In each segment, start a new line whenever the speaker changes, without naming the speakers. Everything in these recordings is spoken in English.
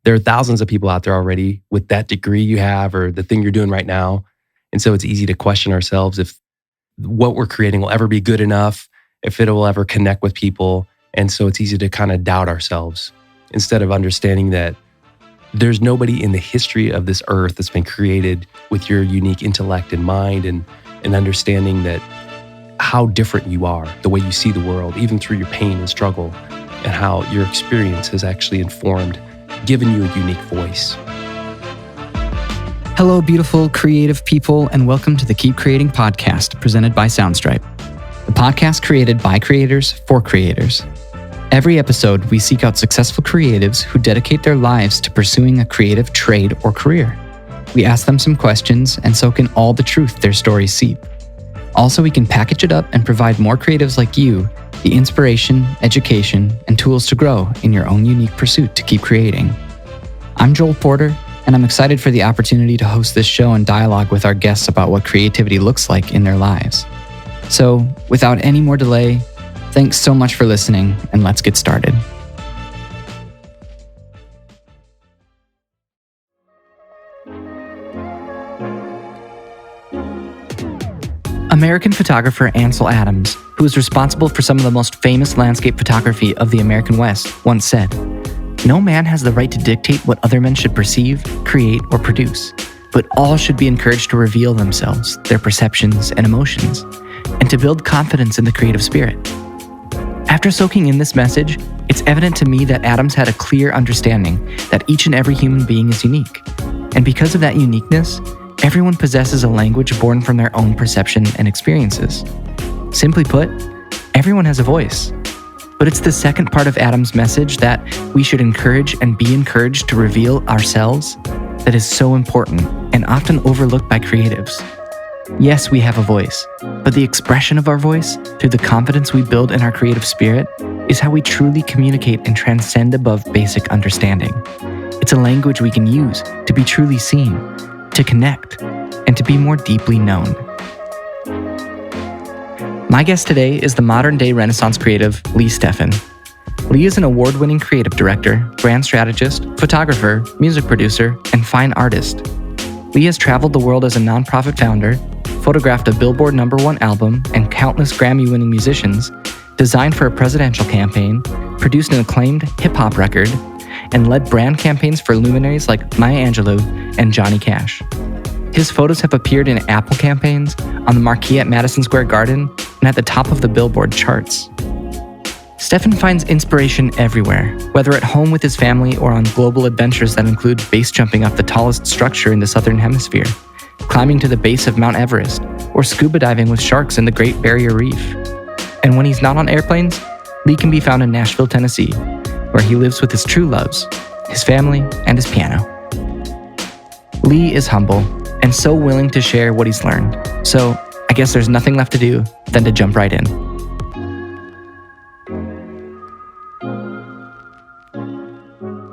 There are thousands of people out there already with that degree you have or the thing you're doing right now. And so it's easy to question ourselves if what we're creating will ever be good enough, if it will ever connect with people. And so it's easy to kind of doubt ourselves instead of understanding that there's nobody in the history of this earth that's been created with your unique intellect and mind and understanding that how different you are, the way you see the world, even through your pain and struggle, and how your experience has actually informed, given you a unique voice.
Hello, beautiful creative people, and welcome to the Keep Creating podcast presented by Soundstripe, the podcast created by creators for creators. Every episode, we seek out successful creatives who dedicate their lives to pursuing a creative trade or career. We ask them some questions and soak in all the truth their stories seep. Also, we can package it up and provide more creatives like you the inspiration, education, and tools to grow in your own unique pursuit to keep creating. I'm Joel Porter, and I'm excited for the opportunity to host this show and dialogue with our guests about what creativity looks like in their lives. So, without any more delay, thanks so much for listening, and let's get started. American photographer Ansel Adams, who is responsible for some of the most famous landscape photography of the American West, once said, "No man has the right to dictate what other men should perceive, create, or produce, but all should be encouraged to reveal themselves, their perceptions and emotions, and to build confidence in the creative spirit." After soaking in this message, it's evident to me that Adams had a clear understanding that each and every human being is unique. And because of that uniqueness, everyone possesses a language born from their own perception and experiences. Simply put, everyone has a voice. But it's the second part of Adams' message that we should encourage and be encouraged to reveal ourselves that is so important and often overlooked by creatives. Yes, we have a voice, but the expression of our voice through the confidence we build in our creative spirit is how we truly communicate and transcend above basic understanding. It's a language we can use to be truly seen, to connect, and to be more deeply known. My guest today is the modern-day Renaissance creative, Lee Steffen. Lee is an award-winning creative director, brand strategist, photographer, music producer, and fine artist. Lee has traveled the world as a nonprofit founder, photographed a Billboard #1 album and countless Grammy-winning musicians, designed for a presidential campaign, produced an acclaimed hip-hop record, and led brand campaigns for luminaries like Maya Angelou and Johnny Cash. His photos have appeared in Apple campaigns, on the marquee at Madison Square Garden, and at the top of the Billboard charts. Steffen finds inspiration everywhere, whether at home with his family or on global adventures that include base jumping off the tallest structure in the Southern Hemisphere, climbing to the base of Mount Everest, or scuba diving with sharks in the Great Barrier Reef. And when he's not on airplanes, Lee can be found in Nashville, Tennessee, where he lives with his true loves, his family, and his piano. Lee is humble and so willing to share what he's learned. So I guess there's nothing left to do than to jump right in.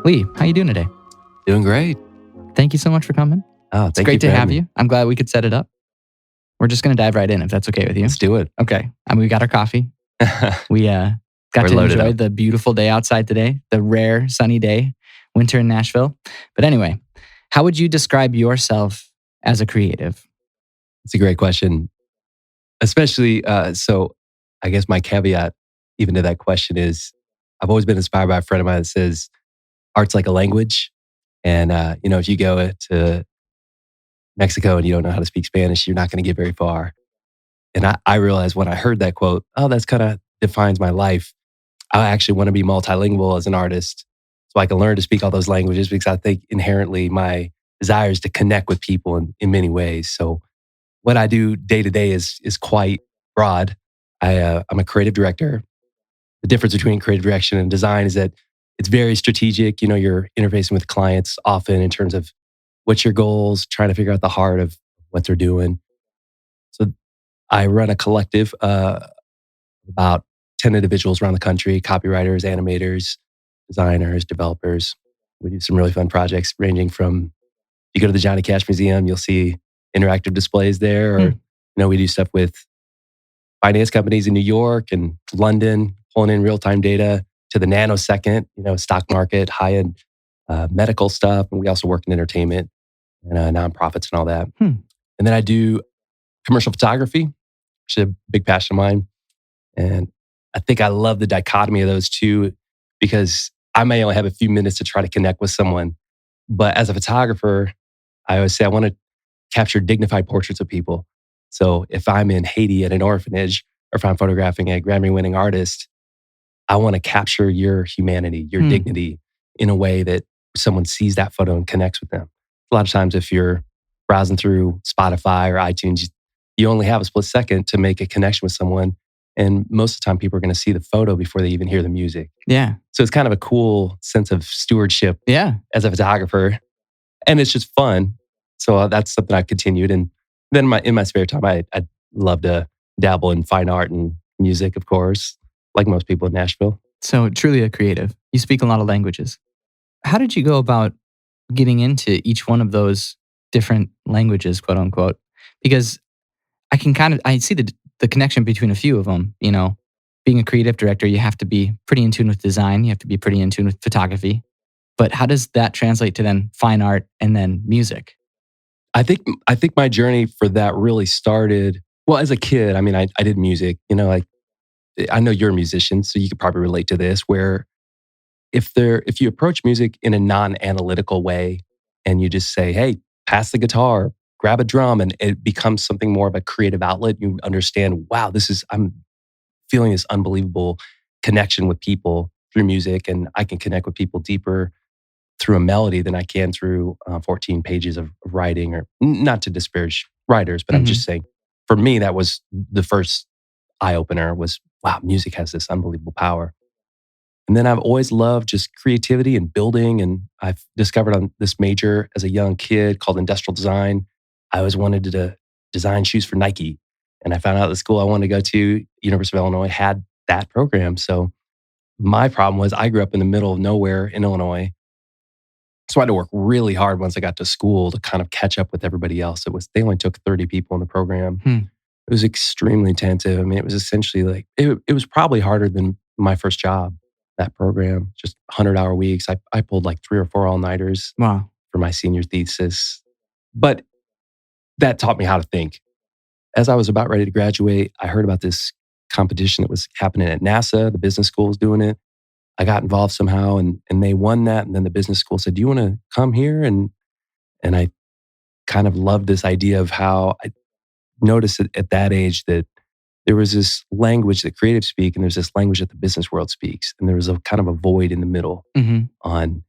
Lee, how you doing today?
Doing great.
Thank you so much for coming.
Oh,
It's great to have you. I'm glad we could set it up. We're just going to dive right in if that's okay with you.
Let's do it.
Okay. We got our coffee. We got
We're
to enjoy
up.
the beautiful day outside today, the rare sunny day, winter in Nashville. But anyway, how would you describe yourself as a creative?
It's a great question. Especially, so I guess my caveat even to that question is I've always been inspired by a friend of mine that says, art's like a language. And, if you go to Mexico and you don't know how to speak Spanish, you're not going to get very far. And I realized when I heard that quote, that's kind of defines my life. I actually want to be multilingual as an artist so I can learn to speak all those languages because I think inherently my desire is to connect with people in many ways. So what I do day to day is quite broad. I'm a creative director. The difference between creative direction and design is that it's very strategic. You're interfacing with clients often in terms of what's your goals, trying to figure out the heart of what they're doing. So I run a collective about 10 individuals around the country, copywriters, animators, designers, developers. We do some really fun projects ranging from, you go to the Johnny Cash Museum, you'll see interactive displays there. Or, we do stuff with finance companies in New York and London, pulling in real-time data to the nanosecond, stock market, high-end medical stuff, and we also work in entertainment and nonprofits and all that.
Hmm.
And then I do commercial photography, which is a big passion of mine. And I think I love the dichotomy of those two because I may only have a few minutes to try to connect with someone. But as a photographer, I always say I want to capture dignified portraits of people. So if I'm in Haiti at an orphanage, or if I'm photographing a Grammy-winning artist, I want to capture your humanity, your
Hmm.
dignity in a way that someone sees that photo and connects with them. A lot of times, if you're browsing through Spotify or iTunes, you only have a split second to make a connection with someone. And most of the time, people are going to see the photo before they even hear the music.
Yeah.
So it's kind of a cool sense of stewardship
Yeah.
as a photographer. And it's just fun. So that's something I've continued. And then in my spare time, I love to dabble in fine art and music, of course, like most people in Nashville.
So truly a creative. You speak a lot of languages. How did you go about getting into each one of those different languages, quote unquote? Because I see the connection between a few of them. You know, being a creative director, you have to be pretty in tune with design. You have to be pretty in tune with photography. But how does that translate to then fine art and then music?
I think my journey for that really started well as a kid. I mean, I did music. You know, like I know you're a musician, so you could probably relate to this. Where if you approach music in a non-analytical way, and you just say, "Hey, pass the guitar, grab a drum," and it becomes something more of a creative outlet. You understand, wow, I'm feeling this unbelievable connection with people through music, and I can connect with people deeper through a melody than I can through 14 pages of writing, or not to disparage writers, but I'm
Mhm.
just saying, for me, that was the first eye opener was, wow, music has this unbelievable power. And then I've always loved just creativity and building. And I've discovered on this major as a young kid called industrial design. I always wanted to design shoes for Nike. And I found out the school I wanted to go to, University of Illinois, had that program. So my problem was I grew up in the middle of nowhere in Illinois. So I had to work really hard once I got to school to kind of catch up with everybody else. They only took 30 people in the program.
Hmm.
It was extremely intensive. I mean, it was essentially like, it was probably harder than my first job, that program, just 100-hour weeks. I pulled like 3 or 4 all-nighters
Wow.
for my senior thesis. But that taught me how to think. As I was about ready to graduate, I heard about this competition that was happening at NASA. The business school was doing it. I got involved somehow and they won that. And then the business school said, "Do you want to come here?" And I kind of loved this idea of how I noticed at that age that there was this language that creatives speak and there's this language that the business world speaks. And there was a kind of a void in the middle
Hmm.
on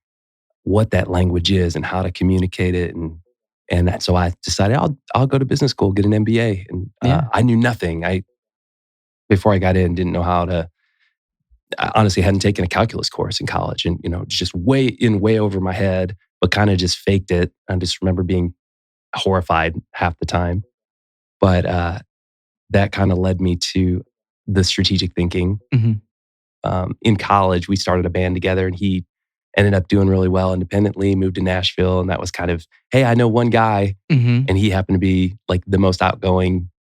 what that language is and how to communicate it. So I decided I'll go to business school, get an MBA. And
Yeah.
I knew nothing. Before I got in, didn't know how to. I honestly hadn't taken a calculus course in college, and just way over my head, but kind of just faked it. I just remember being horrified half the time. But that kind of led me to the strategic thinking.
Hmm.
In college, we started a band together, and he ended up doing really well independently. Moved to Nashville, and that was kind of, hey, I know one guy,
Hmm.
and he happened to be like the most outgoing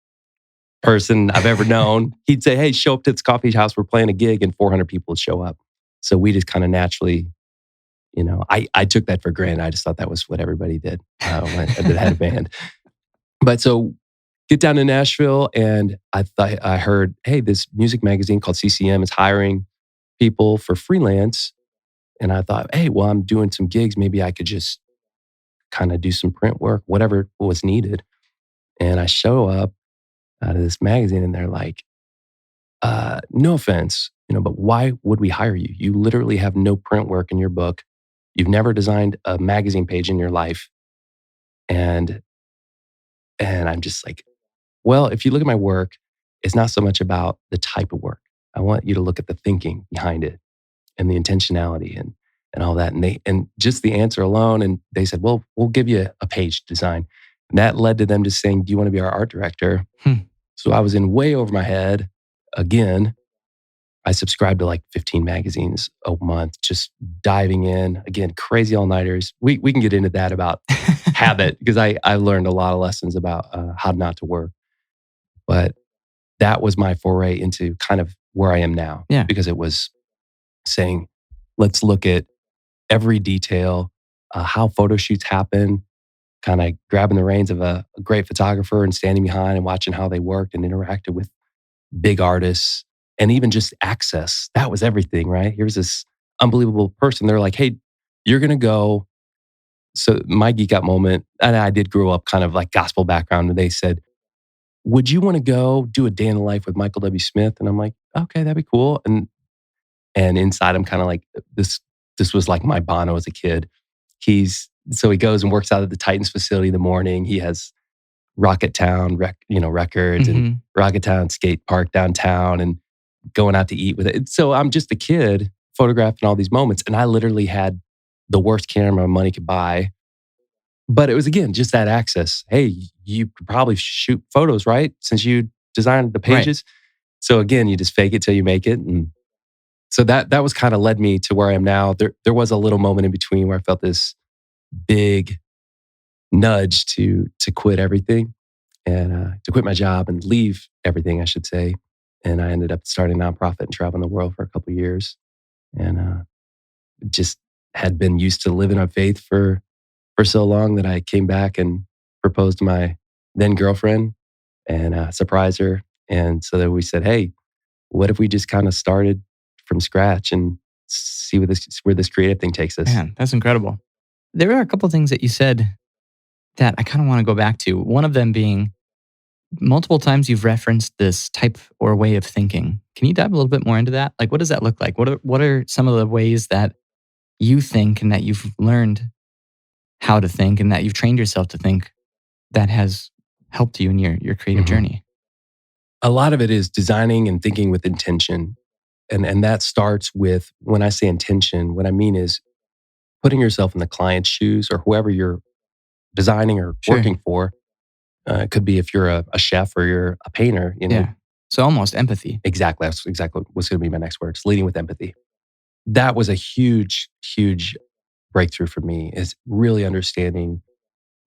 person I've ever known. He'd say, "Hey, show up to this coffee house. We're playing a gig," and 400 people would show up. So we just kind of naturally, I took that for granted. I just thought that was what everybody did that had a band. But so get down to Nashville, and I heard, hey, this music magazine called CCM is hiring people for freelance. And I thought, hey, well, I'm doing some gigs. Maybe I could just kind of do some print work, whatever was needed. And I show up out of this magazine, and they're like, no offense, but why would we hire you? You literally have no print work in your book. You've never designed a magazine page in your life. And I'm just like, well, if you look at my work, it's not so much about the type of work. I want you to look at the thinking behind it and the intentionality and all that. And just the answer alone. And they said, well, we'll give you a page to design. And that led to them just saying, "Do you want to be our art director?"
Hmm.
So I was in way over my head again. I subscribed to like 15 magazines a month, just diving in. Again, crazy all-nighters. We can get into that about habit, because I learned a lot of lessons about how not to work. But that was my foray into kind of where I am now,
Yeah.
because it was saying, let's look at every detail, how photo shoots happen, kind of grabbing the reins of a great photographer and standing behind and watching how they worked and interacted with big artists, and even just access. That was everything, right? Here's this unbelievable person. They're like, hey, you're going to go. So my geek out moment, and I did grow up kind of like gospel background, and they said, would you want to go do a day in the life with Michael W. Smith? And I'm like, okay, that'd be cool. And inside I'm kind of like, this was like my Bono as a kid. So he goes and works out at the Titans facility in the morning. He has Rocket Town records and
Hmm.
Rocket Town skate park downtown and going out to eat with it. So I'm just a kid photographing all these moments. And I literally had the worst camera money could buy. But it was, again, just that access. Hey, you could probably shoot photos, right? Since you designed the
Right.
pages. So again, you just fake it till you make it. And so that was kind of led me to where I am now. There was a little moment in between where I felt this big nudge to quit everything and to quit my job and leave everything, I should say. And I ended up starting a nonprofit and traveling the world for a couple of years. And just had been used to living on faith for so long that I came back and proposed to my then girlfriend and surprised her. And so then we said, hey, what if we just kind of started from scratch and see where this creative thing takes us?
Man, that's incredible. There are a couple of things that you said that I kind of want to go back to. One of them being multiple times you've referenced this type or way of thinking. Can you dive a little bit more into that? Like, what does that look like? What are some of the ways that you think and that you've learned how to think and that you've trained yourself to think that has helped you in your creative
Mhm.
journey?
A lot of it is designing and thinking with intention. And that starts with, when I say intention, what I mean is putting yourself in the client's shoes or whoever you're designing or
Sure.
working for. It could be if you're a chef or you're a painter,
Yeah. So almost empathy.
Exactly. That's exactly what's going to be my next word. It's leading with empathy. That was a huge, huge breakthrough for me, is really understanding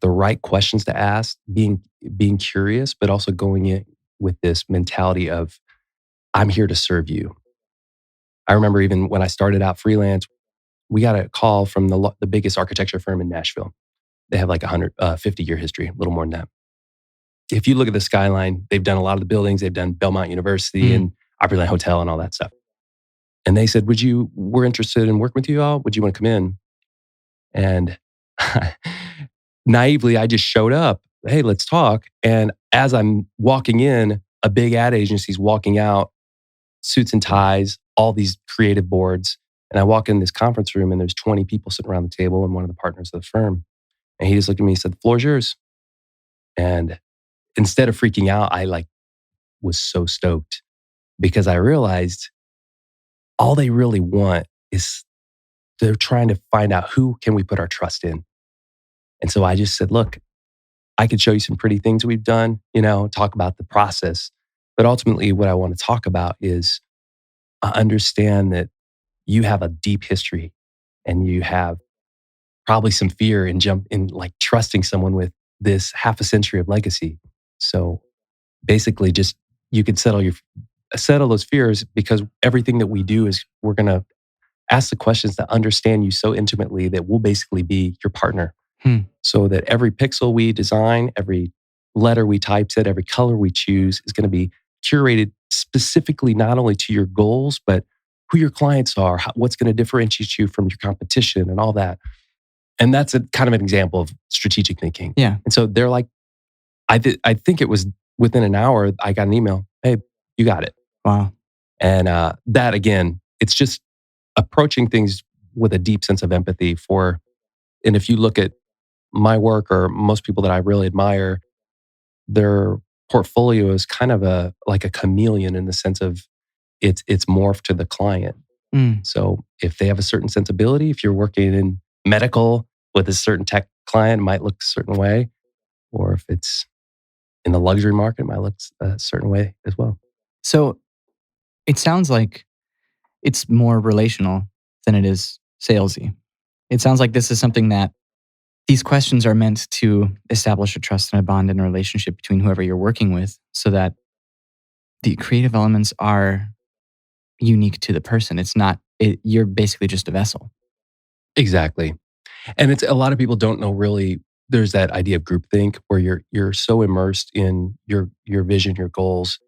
the right questions to ask, being curious, but also going in with this mentality of, I'm here to serve you. I remember even when I started out freelance, we got a call from the biggest architecture firm in Nashville. They have like 150-year history, a little more than that. If you look at the skyline, they've done a lot of the buildings. They've done Belmont University
Mm.
and Opryland Hotel and all that stuff. And they said, we're interested in working with you all. Would you want to come in? And naively, I just showed up. Hey, let's talk. And as I'm walking in, a big ad agency's walking out, suits and ties, all these creative boards. And I walk in this conference room and there's 20 people sitting around the table and one of the partners of the firm. And he just looked at me and said, the floor's yours. And instead of freaking out, I was so stoked because I realized all they really want is, they're trying to find out, who can we put our trust in? And so I just said, look, I could show you some pretty things we've done, talk about the process. But ultimately, what I want to talk about is, I understand that you have a deep history and you have probably some fear in like trusting someone with this half a century of legacy. So basically, just, you could settle those fears, because everything that we do is, we're going to ask the questions to understand you so intimately that we'll basically be your partner.
Hmm.
So that every pixel we design, every letter we typeset, every color we choose is going to be curated specifically not only to your goals, but who your clients are, what's going to differentiate you from your competition and all that. And that's a kind of an example of strategic thinking.
Yeah.
And so they're like, I think it was within an hour, I got an email. Hey, you got it.
Wow.
And that, again, it's just approaching things with a deep sense of empathy and if you look at my work or most people that I really admire, their portfolio is kind of like a chameleon, in the sense of it's morphed to the client.
Mm.
So if they have a certain sensibility, if you're working in medical with a certain tech client, it might look a certain way. Or if it's in the luxury market, it might look a certain way as well.
So it sounds like it's more relational than it is salesy. It sounds like this is something that these questions are meant to establish a trust and a bond and a relationship between whoever you're working with, so that the creative elements are unique to the person. It's not, you're basically just a vessel.
Exactly. And it's a lot of people don't know really there's that idea of groupthink where you're so immersed in your vision, your goals.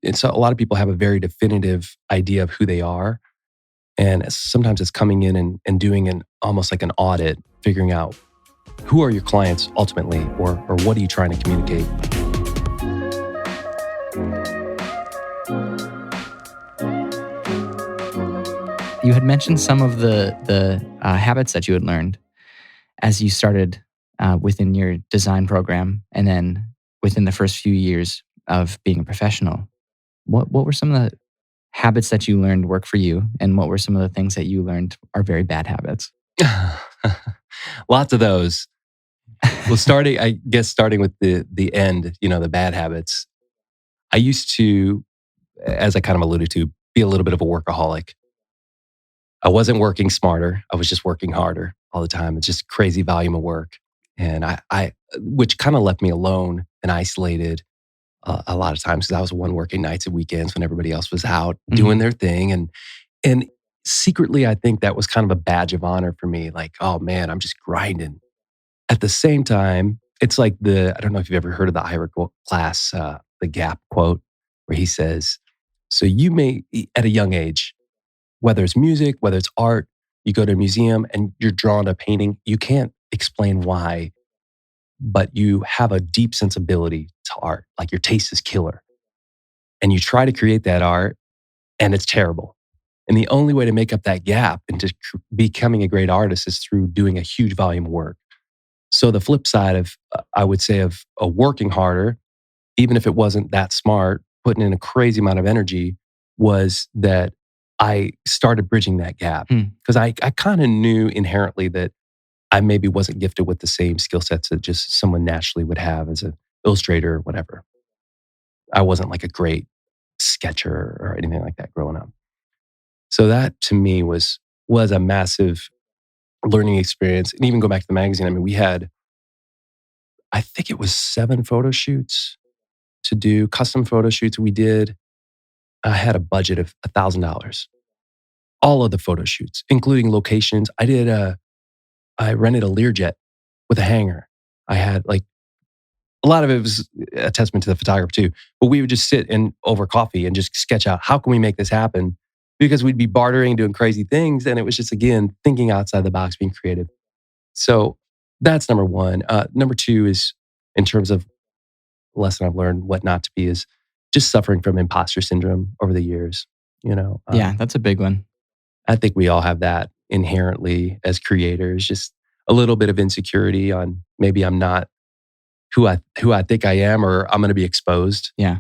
And so a lot of people have a very definitive idea of who they are. And sometimes it's coming in and doing an almost like an audit, figuring out who are your clients ultimately, or what are you trying to communicate?
You had mentioned some of the habits that you had learned as you started within your design program, and then within the first few years of being a professional. What were some of the habits that you learned work for you, and what were some of the things that you learned are very bad habits?
Lots of those. Well, starting with the end, the bad habits. I used to, as I kind of alluded to, be a little bit of a workaholic. I wasn't working smarter. I was just working harder all the time. It's just crazy volume of work. And which kind of left me alone and isolated a lot of times because I was the one working nights and weekends when everybody else was out doing
Mhm.
their thing. And secretly, I think that was kind of a badge of honor for me. Like, oh man, I'm just grinding. At the same time, it's like I don't know if you've ever heard of the Ira Glass, the Gap quote, where he says, so you may, at a young age, whether it's music, whether it's art, you go to a museum and you're drawn to a painting, you can't explain why, but you have a deep sensibility to art. Like your taste is killer. And you try to create that art and it's terrible. And the only way to make up that gap into becoming a great artist is through doing a huge volume of work. So the flip side of, I would say, of working harder, even if it wasn't that smart, putting in a crazy amount of energy, was that I started bridging that gap
Hmm.
because I kind of knew inherently that I maybe wasn't gifted with the same skill sets that just someone naturally would have as an illustrator or whatever. I wasn't like a great sketcher or anything like that growing up. So that to me was a massive learning experience. And even go back to the magazine, I mean, we had, I think it was 7 photo shoots to do, custom photo shoots we did. I had a budget of $1,000. All of the photo shoots, including locations. I rented a Learjet with a hanger. I had like a lot of it was a testament to the photographer too. But we would just sit and over coffee and just sketch out how can we make this happen? Because we'd be bartering, doing crazy things. And it was just again thinking outside the box, being creative. So that's number one. Number two is in terms of lesson I've learned what not to be is just suffering from imposter syndrome over the years. You know,
Yeah, that's a big one.
I think we all have that inherently as creators, just a little bit of insecurity on maybe I'm not who I think I am, or I'm going to be exposed.
Yeah.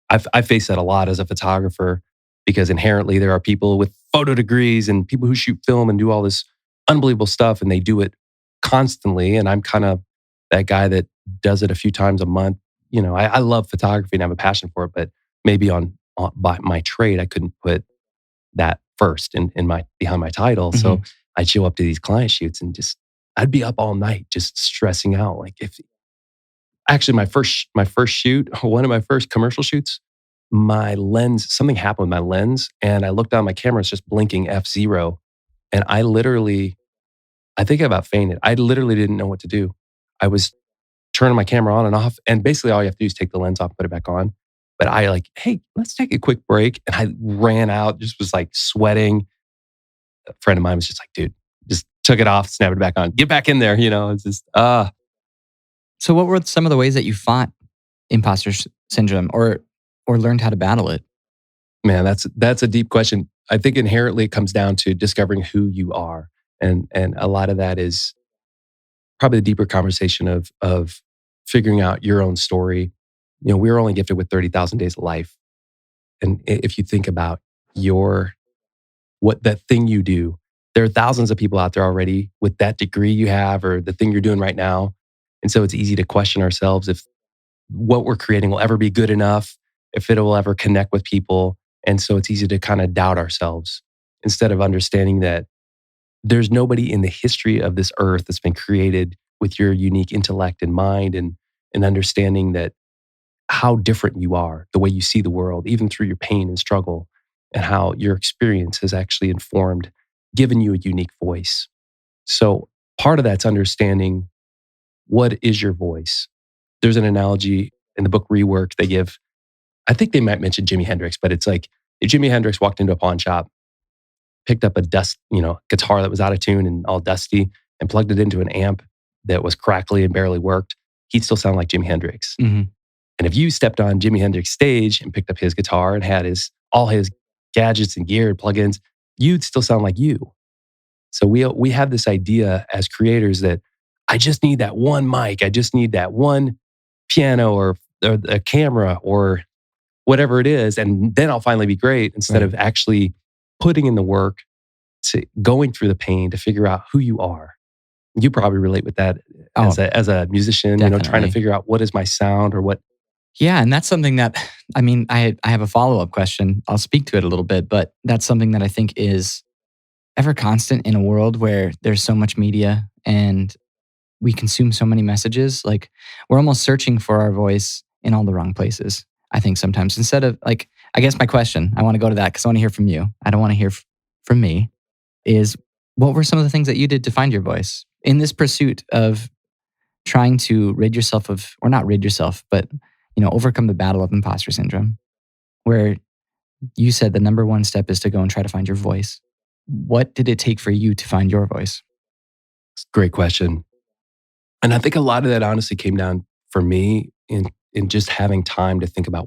I face that a lot as a photographer because inherently there are people with photo degrees and people who shoot film and do all this unbelievable stuff and they do it constantly. And I'm kind of that guy that does it a few times a month. I love photography and have a passion for it, but maybe by my trade, I couldn't put that first in my behind my title. So
Mhm.
I'd show up to these client shoots and just I'd be up all night just stressing out. Like if actually my first shoot, one of my first commercial shoots, my lens, something happened with my lens, and I looked down, my camera is just blinking F0, and I think I about fainted. I literally didn't know what to do. I was turning my camera on and off, and basically all you have to do is take the lens off, put it back on. But I like, hey, let's take a quick break, and I ran out, just was like sweating. A friend of mine was just like, dude, just took it off, snapped it back on, get back in there. It's just
So, what were some of the ways that you fought syndrome, or learned how to battle it?
man, that's a deep question. I think inherently it comes down to discovering who you are. And a lot of that is probably the deeper conversation of figuring out your own story. We're only gifted with 30,000 days of life. And if you think about your what that thing you do, there are thousands of people out there already with that degree you have or the thing you're doing right now. And so it's easy to question ourselves if what we're creating will ever be good enough, if it will ever connect with people. And so it's easy to kind of doubt ourselves instead of understanding that there's nobody in the history of this earth that's been created with your unique intellect and mind and understanding that how different you are, the way you see the world, even through your pain and struggle, and how your experience has actually informed, given you a unique voice. So part of that's understanding what is your voice. There's an analogy in the book Reworked they give. I think they might mention Jimi Hendrix, but it's like if Jimi Hendrix walked into a pawn shop, picked up a guitar that was out of tune and all dusty and plugged it into an amp that was crackly and barely worked, he'd still sound like Jimi Hendrix.
Mm-hmm.
And if you stepped on Jimi Hendrix stage and picked up his guitar and had all his gadgets and gear and plugins, you'd still sound like you. So we have this idea as creators that I just need that one mic, I just need that one piano or a camera or whatever it is, and then I'll finally be great, instead of actually putting in the work, to going through the pain to figure out who you are. You probably relate with that as a musician,
definitely.
Trying to figure out what is my sound or what.
Yeah, and that's something that, I have a follow-up question. I'll speak to it a little bit, but that's something that I think is ever constant in a world where there's so much media and we consume so many messages. Like, we're almost searching for our voice in all the wrong places, I think sometimes. Instead of, I guess my question, I want to go to that because I want to hear from you. I don't want to hear from me, is what were some of the things that you did to find your voice in this pursuit of trying to rid yourself of, or not rid yourself, but overcome the battle of imposter syndrome, where you said the number one step is to go and try to find your voice. What did it take for you to find your voice?
Great question. And I think a lot of that honestly came down for me in just having time to think about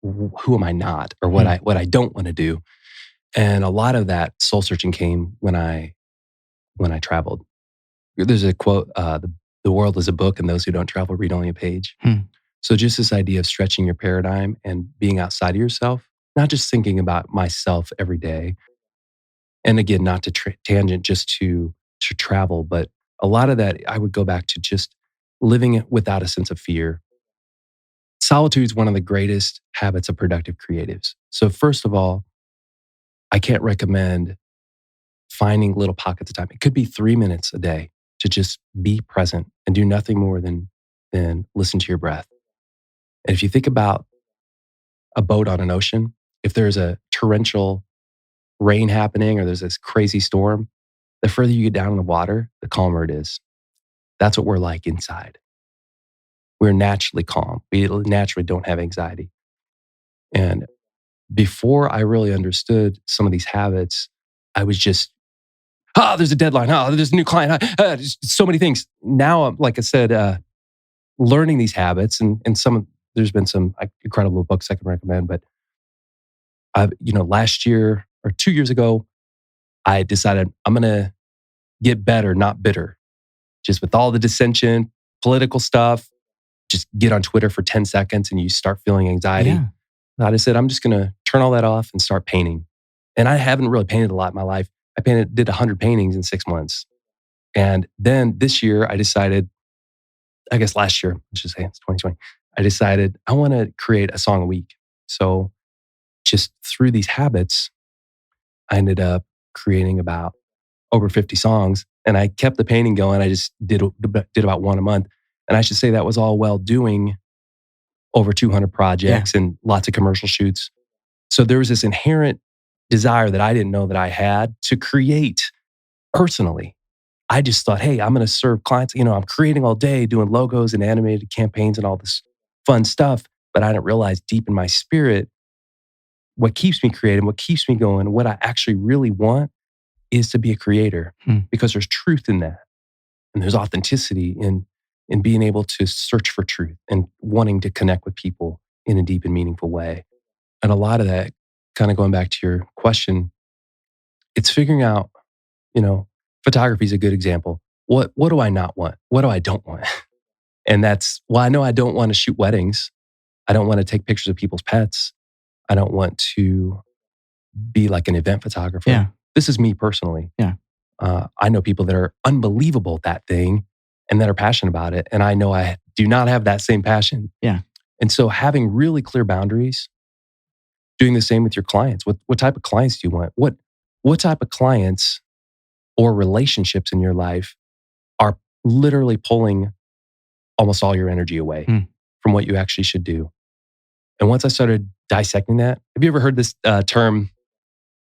who am I not, or what I don't want to do. And a lot of that soul searching came when I traveled. There's a quote, the world is a book and those who don't travel read only a page. So just this idea of stretching your paradigm and being outside of yourself, not just thinking about myself every day. And again, not to tangent just to travel, but a lot of that I would go back to just living it without a sense of fear. Solitude is one of the greatest habits of productive creatives. So first of all, I can't recommend finding little pockets of time. It could be 3 minutes a day to just be present and do nothing more than listen to your breath. And if you think about a boat on an ocean, if there's a torrential rain happening or there's this crazy storm, the further you get down in the water, the calmer it is. That's what we're like inside. We're naturally calm. We naturally don't have anxiety. And before I really understood some of these habits, I was just, there's a deadline. There's a new client. Just so many things. Now, like I said, learning these habits and there's been some incredible books I can recommend. But last year or 2 years ago, I decided I'm going to get better, not bitter. Just with all the dissension, political stuff, just get on Twitter for 10 seconds and you start feeling anxiety.
Yeah.
I just said, I'm just going to turn all that off and start painting. And I haven't really painted a lot in my life. I did 100 paintings in 6 months. And then this year I decided, I guess last year, let's just say it's 2020, I decided I want to create a song a week. So just through these habits, I ended up creating about over 50 songs, and I kept the painting going. I just did about one a month. And I should say that was all while doing over 200 projects and lots of commercial shoots. So there was this inherent desire that I didn't know that I had to create personally. I just thought, hey, I'm going to serve clients. I'm creating all day, doing logos and animated campaigns and all this fun stuff. But I didn't realize deep in my spirit, what keeps me creative, what keeps me going, what I actually really want is to be a creator, because there's truth in that. And there's authenticity in being able to search for truth and wanting to connect with people in a deep and meaningful way. And a lot of that, kind of going back to your question, it's figuring out, photography is a good example. What do I not want? What do I don't want? And I know I don't want to shoot weddings. I don't want to take pictures of people's pets. I don't want to be like an event photographer.
Yeah.
This is me personally.
Yeah.
I know people that are unbelievable at that thing and that are passionate about it. And I know I do not have that same passion.
Yeah.
And so having really clear boundaries, doing the same with your clients. What type of clients do you want? What type of clients or relationships in your life are literally pulling almost all your energy away from what you actually should do? And once I started dissecting that, have you ever heard this term,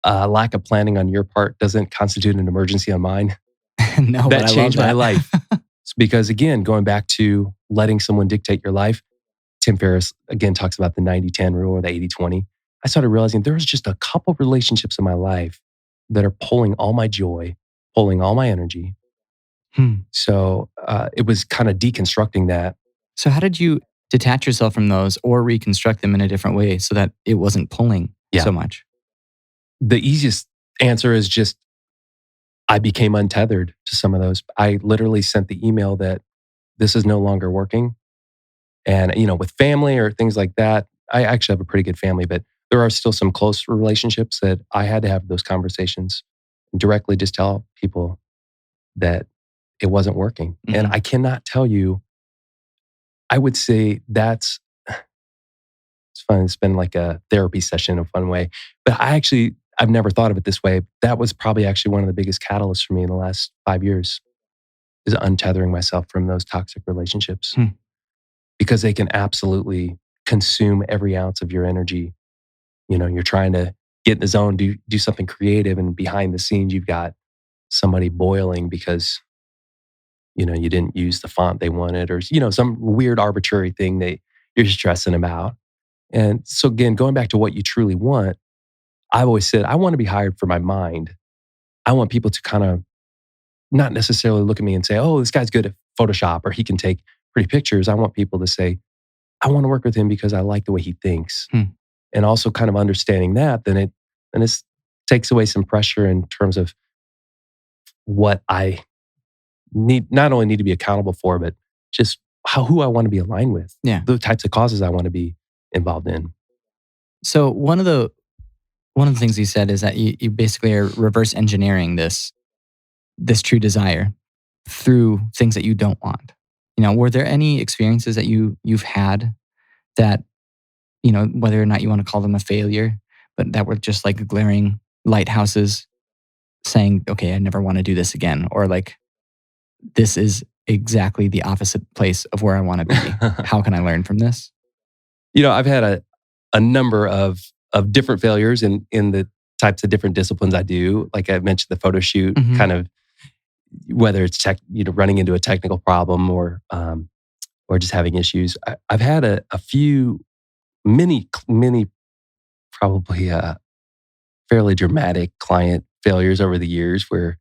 lack of planning on your part doesn't constitute an emergency on mine?
No, but
That
I love
changed my
that.
life. It's because again, going back to letting someone dictate your life, Tim Ferriss again talks about the 90-10 rule or the 80-20. I started realizing there was just a couple relationships in my life that are pulling all my joy, pulling all my energy.
Hmm.
So it was kind of deconstructing that.
So how did you detach yourself from those or reconstruct them in a different way so that it wasn't pulling
Yeah.
so much?
The easiest answer is just I became untethered to some of those. I literally sent the email that this is no longer working. And, with family or things like that, I actually have a pretty good family, but there are still some close relationships that I had to have those conversations and directly just tell people that it wasn't working. And
Mhm.
I cannot tell you, I would say it's fun. It's been like a therapy session in a fun way. But I've never thought of it this way. That was probably actually one of the biggest catalysts for me in the last 5 years is untethering myself from those toxic relationships
Hmm.
because they can absolutely consume every ounce of your energy. You're trying to get in the zone, do something creative, and behind the scenes, you've got somebody boiling because you didn't use the font they wanted, or some weird arbitrary thing that you're stressing about. And so again, going back to what you truly want, I've always said I want to be hired for my mind. I want people to kind of not necessarily look at me and say, "Oh, this guy's good at Photoshop," or he can take pretty pictures. I want people to say, "I want to work with him because I like the way he thinks."
Hmm.
And also kind of understanding that, then it takes away some pressure in terms of what I not only need to be accountable for, but just who I want to be aligned with,
Yeah.
the types of causes I want to be involved in.
So one of the things you said is that you basically are reverse engineering this true desire through things that you don't want. Were there any experiences that you've had that, whether or not you want to call them a failure, but that were just like glaring lighthouses saying, okay, I never want to do this again, or like, this is exactly the opposite place of where I want to be. How can I learn from this?
I've had a number of different failures in the types of different disciplines I do. Like I mentioned, the photo shoot,
Mhm.
kind of whether it's running into a technical problem or just having issues. I've had a few, many, probably fairly dramatic client failures over the years where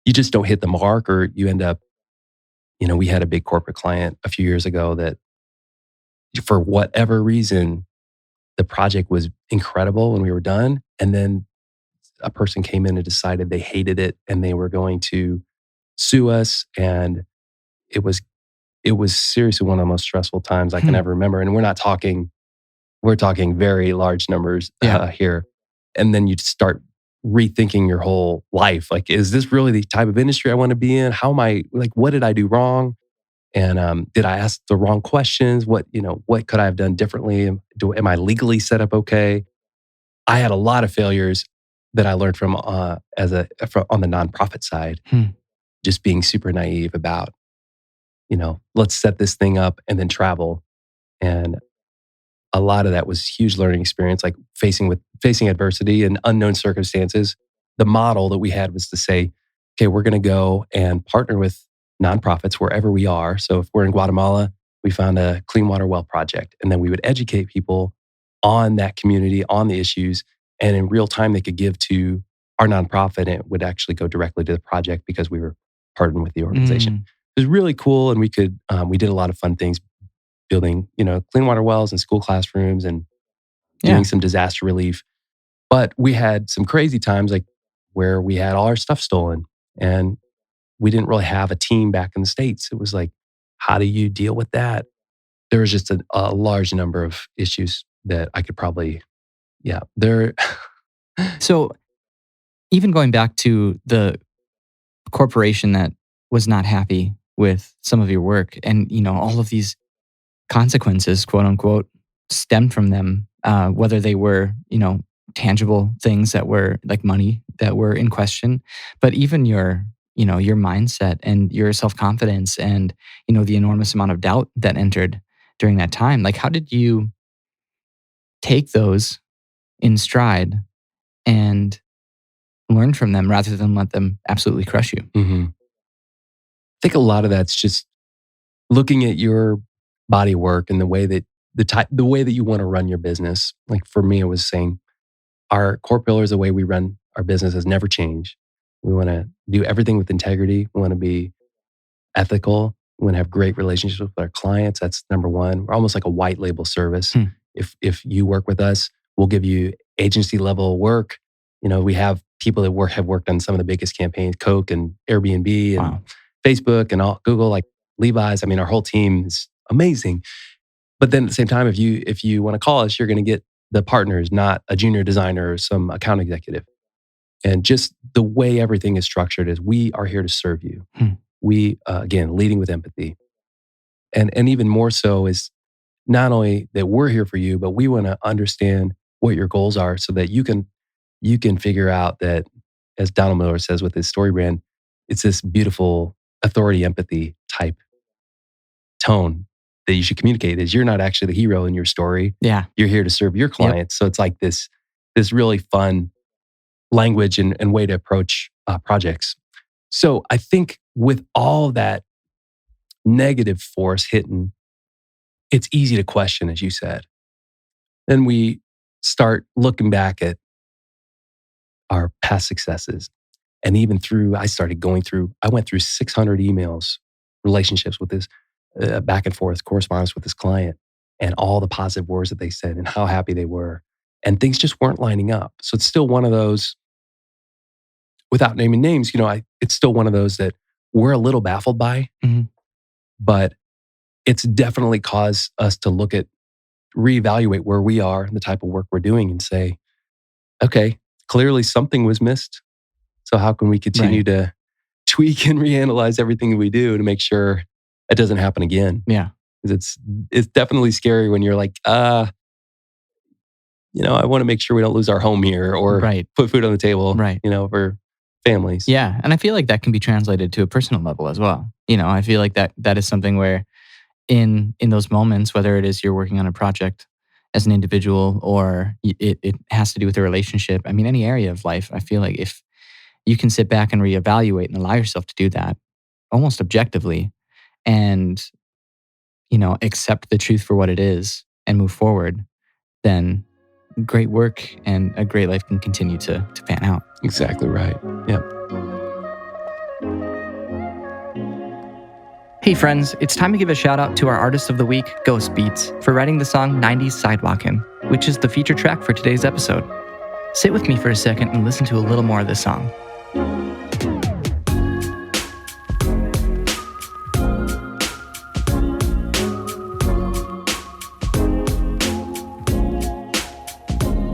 you just don't hit the mark, or you end up. We had a big corporate client a few years ago that, for whatever reason, the project was incredible when we were done, and then a person came in and decided they hated it and they were going to sue us, and it was it was seriously one of the most stressful times I can
Hmm.
ever remember. And we're talking very large numbers
Yeah.
here. And then you start rethinking your whole life. Like, is this really the type of industry I want to be in? How am I, like, what did I do wrong? And did I ask the wrong questions? What could I have done differently? Am I legally set up okay? I had a lot of failures that I learned from on the nonprofit side,
Hmm.
just being super naive about, let's set this thing up and then travel. And a lot of that was huge learning experience, like facing adversity and unknown circumstances. The model that we had was to say, okay, we're going to go and partner with nonprofits wherever we are. So if we're in Guatemala, we found a clean water well project, and then we would educate people on that community, on the issues, and in real time they could give to our nonprofit, and it would actually go directly to the project because we were partnered with the organization.
Mm.
It was really cool, and we did a lot of fun things building, clean water wells in school classrooms and
Yeah.
doing some disaster relief. But we had some crazy times like where we had all our stuff stolen and we didn't really have a team back in the States. It was like, how do you deal with that? There was just a large number of issues that I could probably, yeah, there.
So even going back to the corporation that was not happy with some of your work and, all of these consequences, quote unquote, stemmed from them, whether they were, tangible things that were like money that were in question, but even your mindset and your self-confidence and, the enormous amount of doubt that entered during that time. Like, how did you take those in stride and learn from them rather than let them absolutely crush you?
Mhm. think a lot of that's just looking at your body work and the way that the way that you want to run your business. Like for me, it was saying our core pillars, the way we run our business has never changed. We want to do everything with integrity. We want to be ethical. We want to have great relationships with our clients. That's number one. We're almost like a white label service.
Hmm.
If you work with us, we'll give you agency level work. We have people that have worked on some of the biggest campaigns, Coke and Airbnb and
Wow.
Facebook and all Google, like Levi's. I mean, our whole team is amazing. But then at the same time, if you want to call us, you're going to get the partners, not a junior designer or some account executive. And just the way everything is structured is we are here to serve you.
Hmm.
We, again, leading with empathy. And even more so is not only that we're here for you, but we want to understand what your goals are so that you can figure out that, as Donald Miller says with his story brand, it's this beautiful authority empathy type tone that you should communicate is you're not actually the hero in your story.
Yeah.
You're here to serve your clients. So it's like this really fun language and way to approach projects. So I think with all that negative force hitting, it's easy to question, as you said. Then we start looking back at our past successes. And even I went through 600 emails, relationships with this back and forth correspondence with this client and all the positive words that they said and how happy they were. And things just weren't lining up. So it's still one of those, without naming names, it's still one of those that we're a little baffled by, but it's definitely caused us to reevaluate where we are and the type of work we're doing and say, okay, clearly something was missed. So how can we continue to tweak and reanalyze everything we do to make sure it doesn't happen again?
Yeah.
Because it's definitely scary when you're like, I want to make sure we don't lose our home here or put food on the table, for families.
Yeah. And I feel like that can be translated to a personal level as well. I feel like that is something where in those moments, whether it is you're working on a project as an individual or it has to do with a relationship, I mean, any area of life, I feel like if you can sit back and reevaluate and allow yourself to do that almost objectively and, accept the truth for what it is and move forward, then great work and a great life can continue to pan out.
Exactly right. Yep.
Hey friends, it's time to give a shout out to our artist of the week, Ghost Beats, for writing the song 90s Sidewalkin', which is the feature track for today's episode. Sit with me for a second and listen to a little more of this song.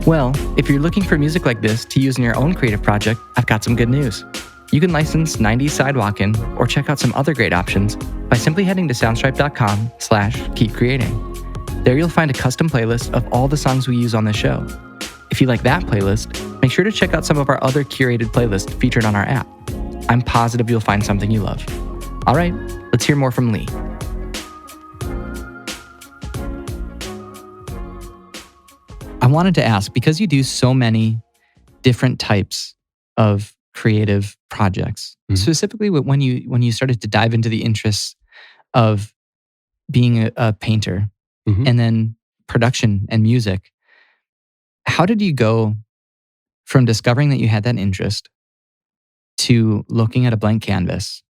Well, if you're looking for music like this to use in your own creative project, I've got some good news. You can license 90s Sidewalkin' or check out some other great options by simply heading to soundstripe.com/keepcreating. There you'll find a custom playlist of all the songs we use on this show. If you like that playlist, make sure to check out some of our other curated playlists featured on our app. I'm positive you'll find something you love. All right, let's hear more from Lee. I wanted to ask, because you do so many different types of creative projects, specifically when you started to dive into the interests of being a painter and then production and music, how did you go from discovering that you had that interest to looking at a blank canvas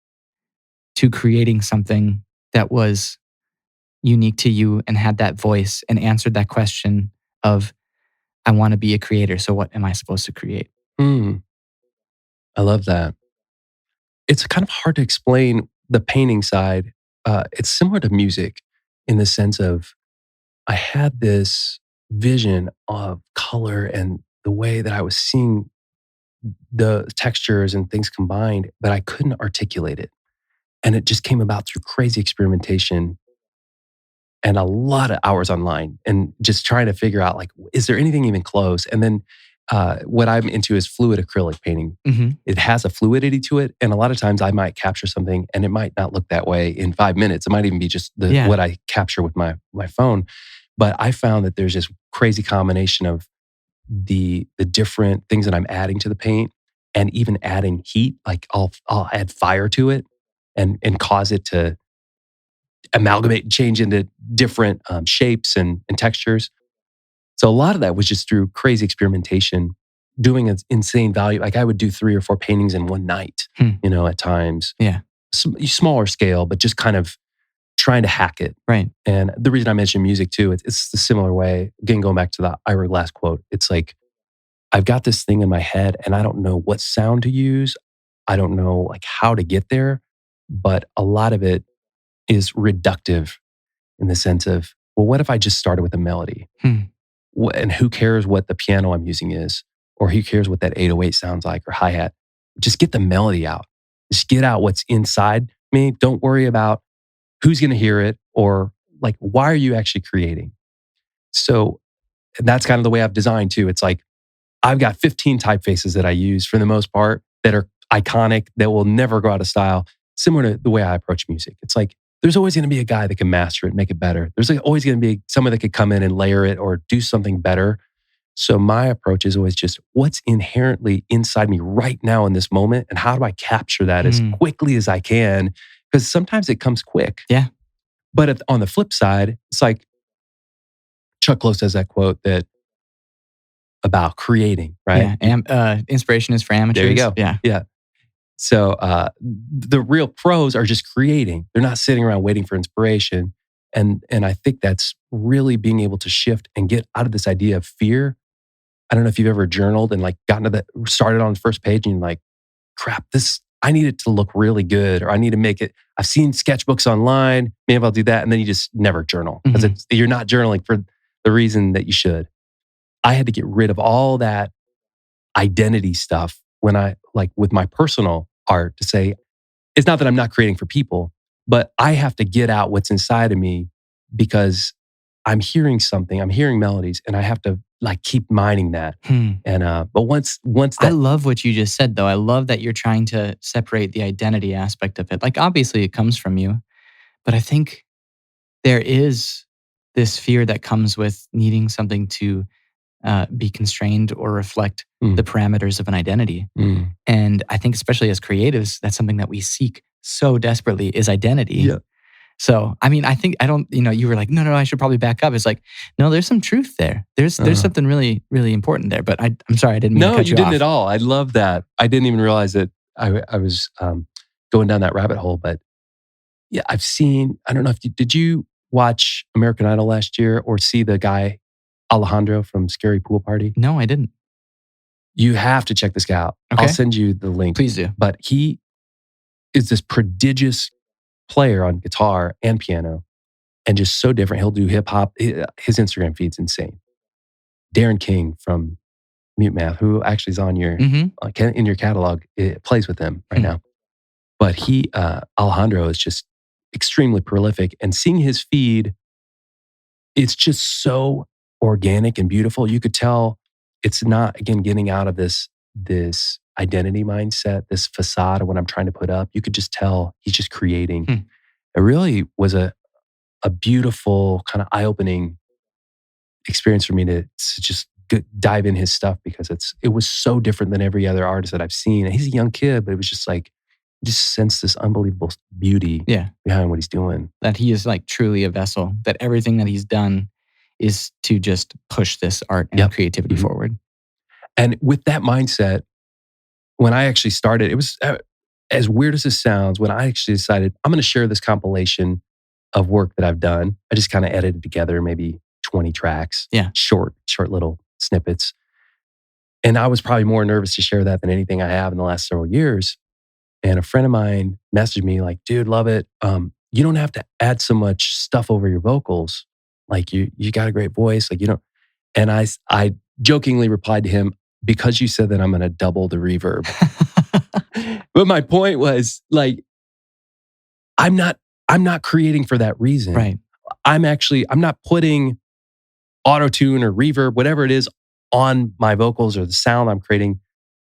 to creating something that was unique to you and had that voice and answered that question of, I want to be a creator, so what am I supposed to create?
I love that. It's kind of hard to explain the painting side. It's similar to music in the sense of I had this vision of color and the way that I was seeing the textures and things combined, but I couldn't articulate it. And it just came about through crazy experimentation and a lot of hours online and just trying to figure out, like, is there anything even close? And then what I'm into is fluid acrylic painting. It has a fluidity to it. And a lot of times I might capture something and it might not look that way in 5 minutes. It might even be just what I capture with my phone. But I found that there's this crazy combination of the different things that I'm adding to the paint and even adding heat. Like I'll add fire to it and cause it to amalgamate and change into different shapes and textures. So a lot of that was just through crazy experimentation, doing an insane value. Like I would do 3 or 4 paintings in one night, at times.
Yeah.
Smaller scale, but just kind of trying to hack it.
Right.
And the reason I mentioned music too, it's the similar way. Again, going back to the Ira Glass quote, it's like, I've got this thing in my head and I don't know what sound to use. I don't know like how to get there, but a lot of it is reductive in the sense of, well, what if I just started with a melody? And who cares what the piano I'm using is, or who cares what that 808 sounds like or hi-hat? Just get the melody out. Just get out what's inside me. Don't worry about who's going to hear it or like, why are you actually creating? So that's kind of the way I've designed too. It's like, I've got 15 typefaces that I use for the most part that are iconic, that will never go out of style, similar to the way I approach music. It's like, there's always going to be a guy that can master it, make it better. There's always going to be someone that could come in and layer it or do something better. So my approach is always just what's inherently inside me right now in this moment, and how do I capture that as quickly as I can? Because sometimes it comes quick.
Yeah.
But on the flip side, it's like Chuck Close has that quote that about creating, right?
Yeah. Inspiration is for amateurs.
There you go.
Yeah.
Yeah. So the real pros are just creating. They're not sitting around waiting for inspiration. And I think that's really being able to shift and get out of this idea of fear. I don't know if you've ever journaled and like gotten to that, started on the first page and you're like, crap, I need it to look really good, or I need to make it. I've seen sketchbooks online, maybe I'll do that. And then you just never journal because you're not journaling for the reason that you should. I had to get rid of all that identity stuff when I, like with my personal art, to say, it's not that I'm not creating for people, but I have to get out what's inside of me because I'm hearing something, I'm hearing melodies, and I have to like keep mining that. And but once that,
I love what you just said though. I love that you're trying to separate the identity aspect of it. Like obviously it comes from you, but I think there is this fear that comes with needing something to be constrained or reflect the parameters of an identity. And I think especially as creatives, that's something that we seek so desperately is identity.
Yeah.
So, I mean, you were like, no, I should probably back up. It's like, no, there's some truth there. There's something really, really important there. But I'm sorry, I didn't mean to cut you off.
No, you didn't at all. I love that. I didn't even realize that I was going down that rabbit hole. But yeah, I don't know did you watch American Idol last year or see the guy Alejandro from Scary Pool Party?
No, I didn't.
You have to check this guy out.
Okay.
I'll send you the link.
Please do.
But he is this prodigious player on guitar and piano, and just so different. He'll do hip hop. His Instagram feed's insane. Darren King from Mute Math, who actually is on your in your catalog, it plays with them right now. But Alejandro is just extremely prolific, and seeing his feed, it's just so organic and beautiful. You could tell it's not, again, getting out of this identity mindset, this facade of what I'm trying to put up. You could just tell he's just creating. It really was a beautiful kind of eye-opening experience for me to just dive in his stuff, because it was so different than every other artist that I've seen. And he's a young kid, but it was just like, just sense this unbelievable beauty behind what he's doing.
That he is like truly a vessel, that everything that he's done is to just push this art and creativity forward.
And with that mindset, when I actually started, it was as weird as this sounds, when I actually decided I'm going to share this compilation of work that I've done. I just kind of edited together maybe 20 tracks, short little snippets. And I was probably more nervous to share that than anything I have in the last several years. And a friend of mine messaged me like, dude, love it. You don't have to add so much stuff over your vocals. Like you got a great voice. Like, and I jokingly replied to him, because you said that, I'm going to double the reverb. But my point was like, I'm not creating for that reason.
Right.
I'm not putting auto-tune or reverb, whatever it is, on my vocals or the sound I'm creating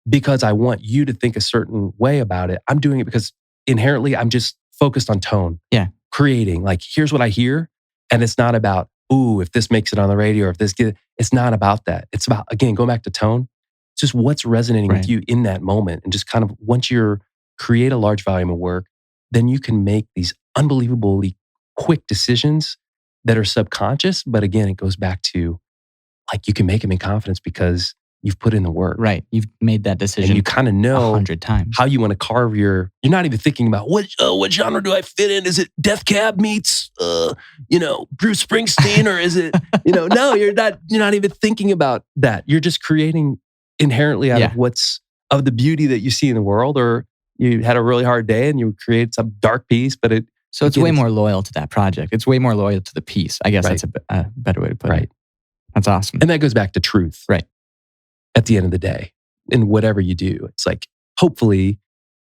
because I want you to think a certain way about it. I'm doing it because inherently I'm just focused on tone.
Yeah.
Creating, like, here's what I hear. And it's not about, ooh, if this makes it on the radio or if this it's not about that. It's about, again, going back to tone. It's just what's resonating with you in that moment. And just kind of, once you create a large volume of work, then you can make these unbelievably quick decisions that are subconscious. But again, it goes back to like you can make them in confidence because you've put in the work.
Right. You've made that decision.
And you kind of know
100 times
how you want to carve you're not even thinking about what genre do I fit in? Is it Death Cab meets Bruce Springsteen, or is it no, you're not even thinking about that. You're just creating inherently out of the beauty that you see in the world, or you had a really hard day and you create some dark piece, but
it's way more loyal to that project. It's way more loyal to the piece. I guess
right.
That's a better way to put it. That's awesome.
And that goes back to truth.
Right.
At the end of the day, in whatever you do, it's like, hopefully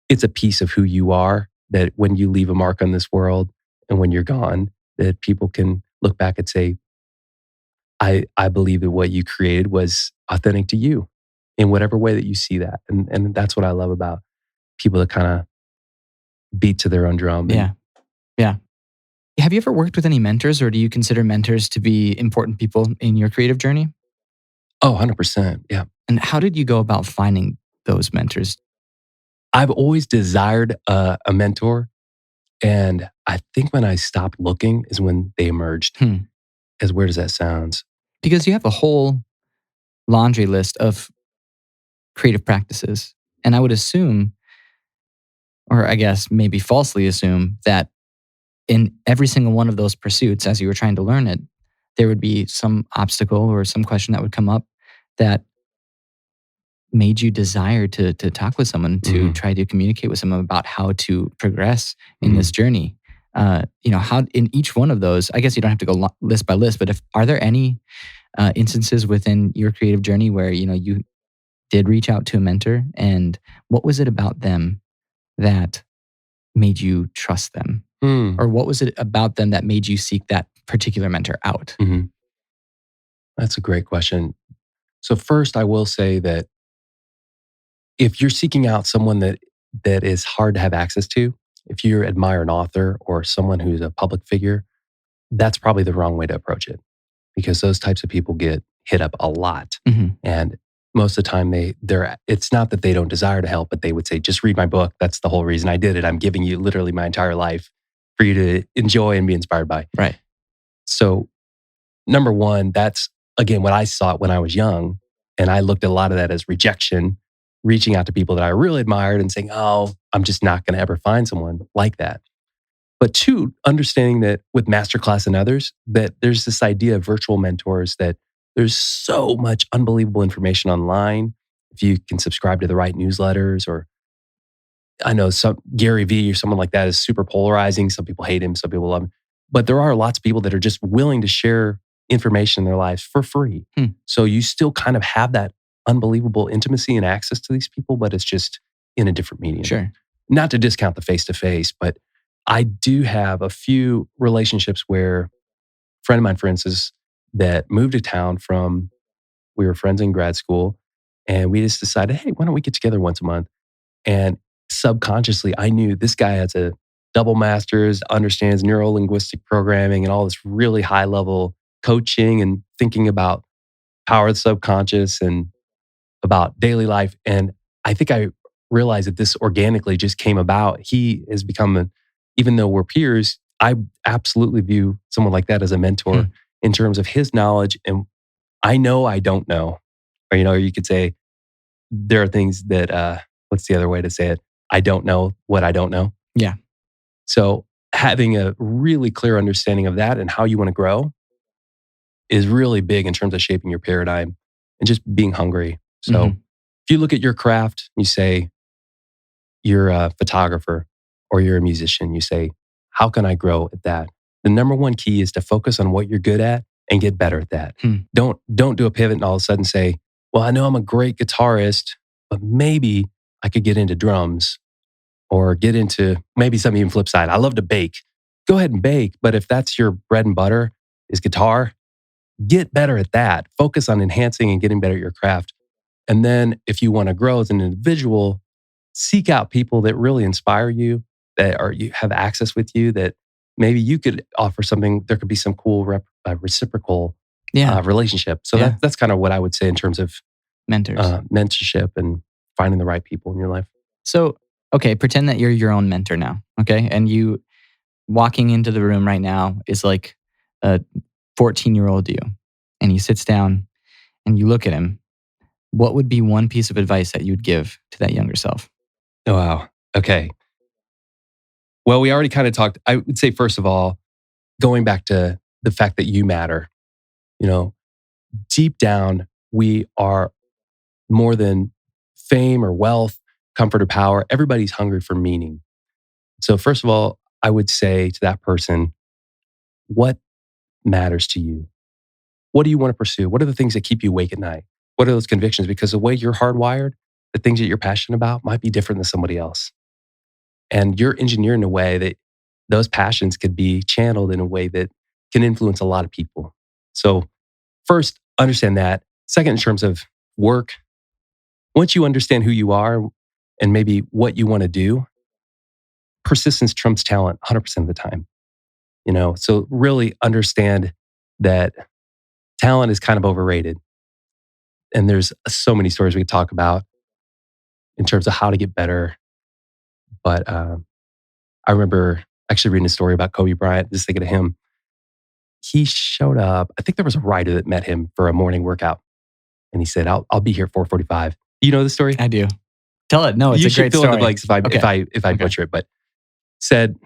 it's a piece of who you are that when you leave a mark on this world and when you're gone, that people can look back and say, I believe that what you created was authentic to you in whatever way that you see that. And that's what I love about people that kind of beat to their own drum.
Yeah. Have you ever worked with any mentors, or do you consider mentors to be important people in your creative journey?
Oh, 100%. Yeah.
And how did you go about finding those mentors?
I've always desired a mentor. And I think when I stopped looking is when they emerged. As weird as that sounds.
Because you have a whole laundry list of creative practices. And I would assume, or I guess maybe falsely assume, that in every single one of those pursuits, as you were trying to learn it, there would be some obstacle or some question that would come up that made you desire to talk with someone, to try to communicate with someone about how to progress in this journey. How in each one of those, I guess you don't have to go list by list, but are there any instances within your creative journey where you did reach out to a mentor, and what was it about them that made you trust them? Or what was it about them that made you seek that particular mentor out?
That's a great question. So first, I will say that if you're seeking out someone that is hard to have access to, if you admire an author or someone who's a public figure, that's probably the wrong way to approach it, because those types of people get hit up a lot. And most of the time it's not that they don't desire to help, but they would say, just read my book. That's the whole reason I did it. I'm giving you literally my entire life for you to enjoy and be inspired by.
Right.
So number one, that's again what I saw when I was young. And I looked at a lot of that as rejection, reaching out to people that I really admired and saying, oh, I'm just not going to ever find someone like that. But two, understanding that with Masterclass and others, that there's this idea of virtual mentors, that there's so much unbelievable information online. If you can subscribe to the right newsletters, or I know some Gary Vee or someone like that is super polarizing. Some people hate him, some people love him. But there are lots of people that are just willing to share information in their lives for free. So you still kind of have that unbelievable intimacy and access to these people, but it's just in a different medium.
Sure.
Not to discount the face-to-face, but I do have a few relationships where a friend of mine, for instance, that moved to town we were friends in grad school, and we just decided, hey, why don't we get together once a month? And subconsciously, I knew this guy has a double master's, understands neuro-linguistic programming and all this really high-level coaching and thinking about power of the subconscious and about daily life. And I think I realized that this organically just came about. He has become, even though we're peers, I absolutely view someone like that as a mentor in terms of his knowledge. And I know I don't know. Or you could say there are things that, what's the other way to say it? I don't know what I don't know.
Yeah.
So having a really clear understanding of that and how you want to grow is really big in terms of shaping your paradigm and just being hungry. So if you look at your craft, you say you're a photographer or you're a musician, you say, how can I grow at that? The number one key is to focus on what you're good at and get better at that. Don't do a pivot and all of a sudden say, well, I know I'm a great guitarist, but maybe I could get into drums or get into maybe some even flip side. I love to bake. Go ahead and bake. But if that's your bread and butter is guitar, get better at that. Focus on enhancing and getting better at your craft. And then if you want to grow as an individual, seek out people that really inspire you, you have access with you, that maybe you could offer something. There could be some cool reciprocal relationship. So that's kind of what I would say in terms of
mentorship
and finding the right people in your life.
So Okay, pretend that you're your own mentor now, okay? And you walking into the room right now is like a 14-year-old you. And he sits down and you look at him. What would be one piece of advice that you'd give to that younger self?
Oh, wow. Okay. Well, we already kind of talked. I would say, first of all, going back to the fact that you matter, you know, deep down, we are more than fame or wealth, comfort or power. Everybody's hungry for meaning. So, first of all, I would say to that person, what matters to you? What do you want to pursue? What are the things that keep you awake at night? What are those convictions? Because the way you're hardwired, the things that you're passionate about might be different than somebody else. And you're engineered in a way that those passions could be channeled in a way that can influence a lot of people. So, first, understand that. Second, in terms of work, once you understand who you are and maybe what you want to do, persistence trumps talent 100% of the time. So really understand that talent is kind of overrated. And there's so many stories we could talk about in terms of how to get better. But I remember actually reading a story about Kobe Bryant, just thinking of him. He showed up. I think there was a writer that met him for a morning workout. And he said, I'll be here at 4:45. You know the story?
I do. Tell it. No, it's
You
a
should
great
fill in the
story.
blanks if I
Okay.
butcher it. But said,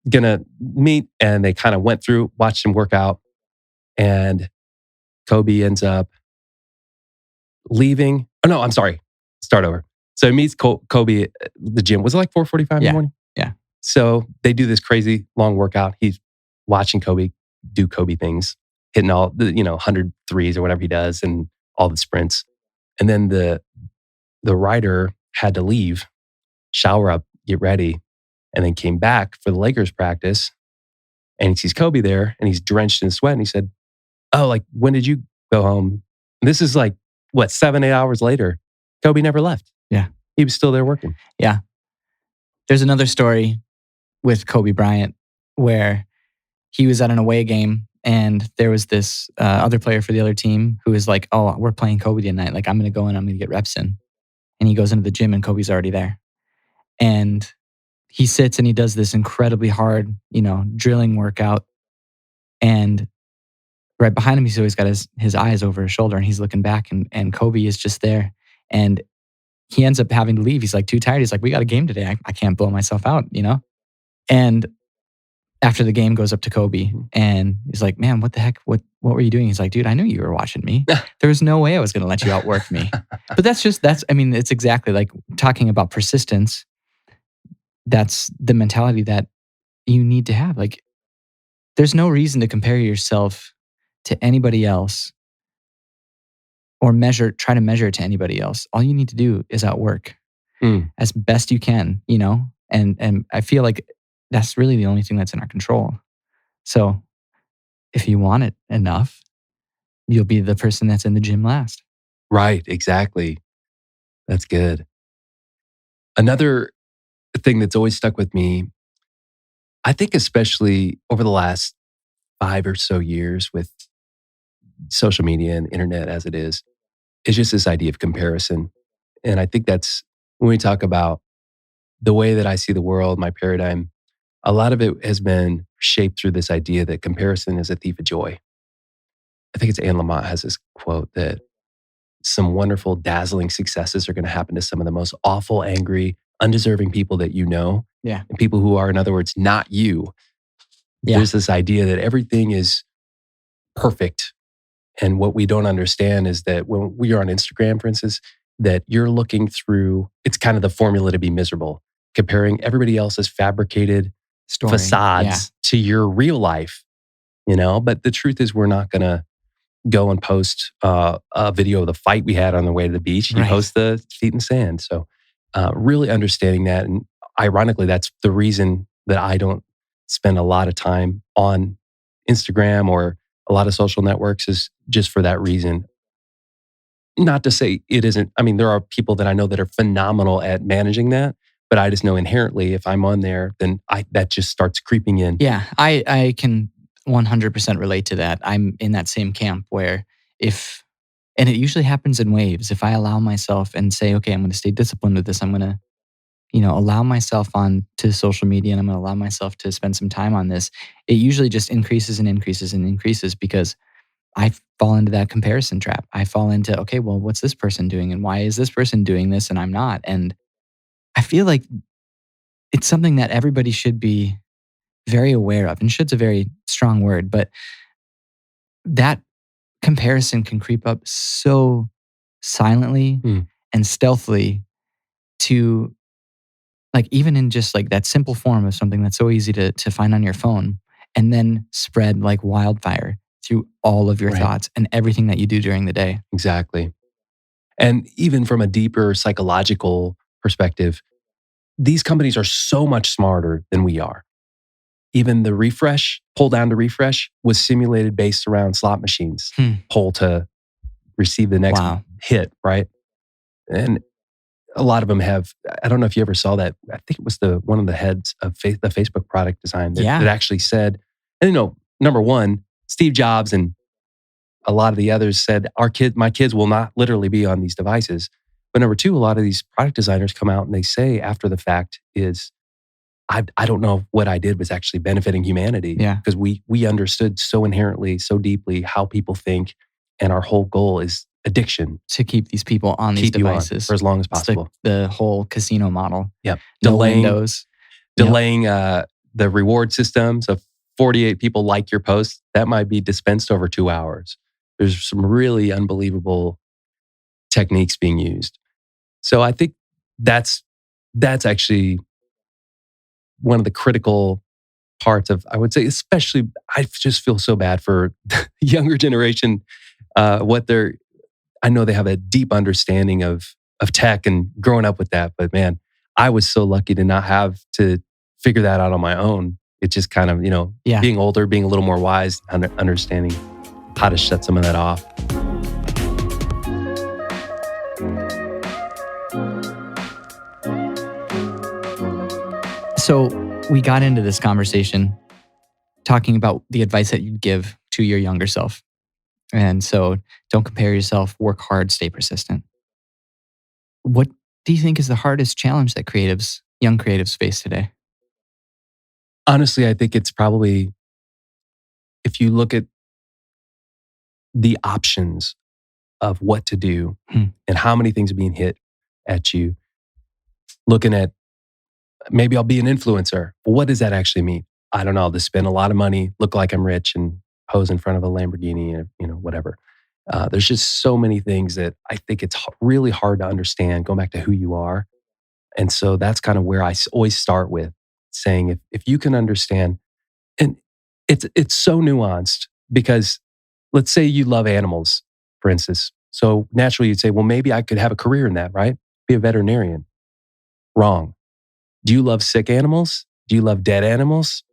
gonna meet. And they kind of went through, watched him work out. And Kobe ends up leaving. Oh, no, I'm sorry. Start over. So he meets Kobe at the gym. Was it like 4:45 in the
Yeah.
morning?
Yeah.
So they do this crazy long workout. He's watching Kobe do Kobe things, hitting all the 100 threes or whatever he does and all the sprints. And then the writer had to leave, shower up, get ready, and then came back for the Lakers practice. And he sees Kobe there and he's drenched in sweat. And he said, "Oh, like, when did you go home?" And this is like, what, 7, 8 hours later. Kobe never left.
Yeah.
He was still there working.
Yeah. There's another story with Kobe Bryant where he was at an away game and there was this other player for the other team who was like, "Oh, we're playing Kobe tonight. Like, I'm going to go in, I'm going to get reps in." And he goes into the gym and Kobe's already there. And he sits and he does this incredibly hard, drilling workout. And right behind him, he's always got his eyes over his shoulder and he's looking back and Kobe is just there. And he ends up having to leave. He's like too tired. He's like, "We got a game today. I can't blow myself out. And after the game goes up to Kobe and he's like, "Man, what the heck? What were you doing?" He's like, "Dude, I knew you were watching me. There was no way I was going to let you outwork me." But it's exactly like talking about persistence. That's the mentality that you need to have. Like, there's no reason to compare yourself to anybody else or try to measure it to anybody else. All you need to do is outwork as best you can. And I feel like that's really the only thing that's in our control. So if you want it enough, you'll be the person that's in the gym last.
Right, exactly. That's good. Another thing that's always stuck with me, I think especially over the last 5 or so years with social media and internet as it is just this idea of comparison. And I think that's when we talk about the way that I see the world, my paradigm, a lot of it has been shaped through this idea that comparison is a thief of joy. I think it's Anne Lamott has this quote that some wonderful, dazzling successes are going to happen to some of the most awful, angry, undeserving people that you know.
Yeah.
And people who are, in other words, not you.
Yeah.
There's this idea that everything is perfect. And what we don't understand is that when we are on Instagram, for instance, that you're looking through, it's kind of the formula to be miserable, comparing everybody else's fabricated
Story.
facades to your real life, But the truth is, we're not going to go and post a video of the fight we had on the way to the beach. You post the feet in sand. So really understanding that. And ironically, that's the reason that I don't spend a lot of time on Instagram or a lot of social networks, is just for that reason. Not to say it isn't. I mean, there are people that I know that are phenomenal at managing that, but I just know inherently if I'm on there, then that just starts creeping in.
Yeah, I can 100% relate to that. I'm in that same camp where and it usually happens in waves. If I allow myself and say, "Okay, I'm going to stay disciplined with this. I'm going to allow myself on to social media and I'm going to allow myself to spend some time on this, it usually just increases and increases and increases because I fall into that comparison trap. I fall into, okay, well, what's this person doing? And why is this person doing this and I'm not? And I feel like it's something that everybody should be very aware of. And should's a very strong word, but that comparison can creep up so silently
Mm.
and stealthily to like even in just like that simple form of something that's so easy to find on your phone and then spread like wildfire through all of your
Right.
thoughts and everything that you do during the day.
Exactly. And even from a deeper psychological perspective, these companies are so much smarter than we are. Even the refresh, pull down to refresh, was simulated based around slot machines. Pull to receive the next
Wow.
hit, right? And a lot of them have, I don't know if you ever saw that. I think it was one of the heads of the Facebook product design that actually said, and number one, Steve Jobs and a lot of the others said, my kids will not literally be on these devices. But number two, a lot of these product designers come out and they say after the fact is, I don't know if what I did was actually benefiting humanity.
Yeah.
Because we understood so inherently, so deeply how people think. And our whole goal is addiction.
To keep these people on these
Keep you on
devices
for as long as
It's
possible.
the whole casino model.
Yep.
No windows.
Delaying the reward system. So 48 people like your post, that might be dispensed over 2 hours. There's some really unbelievable techniques being used. So I think that's actually one of the critical parts of, I would say, especially, I just feel so bad for the younger generation. I know they have a deep understanding of tech and growing up with that, but man, I was so lucky to not have to figure that out on my own. It's just kind of, being older, being a little more wise, understanding how to shut some of that off.
So we got into this conversation talking about the advice that you'd give to your younger self. And so don't compare yourself, work hard, stay persistent. What do you think is the hardest challenge that young creatives face today?
Honestly, I think it's probably, if you look at the options of what to do and how many things are being hit at you, looking at, maybe I'll be an influencer. But what does that actually mean? I don't know. I'll just spend a lot of money, look like I'm rich and pose in front of a Lamborghini and, whatever. There's just so many things that I think it's really hard to understand, going back to who you are. And so that's kind of where I always start with saying, if you can understand, and it's so nuanced, because let's say you love animals, for instance. So naturally you'd say, well, maybe I could have a career in that, right? Be a veterinarian. Wrong. Do you love sick animals? Do you love dead animals?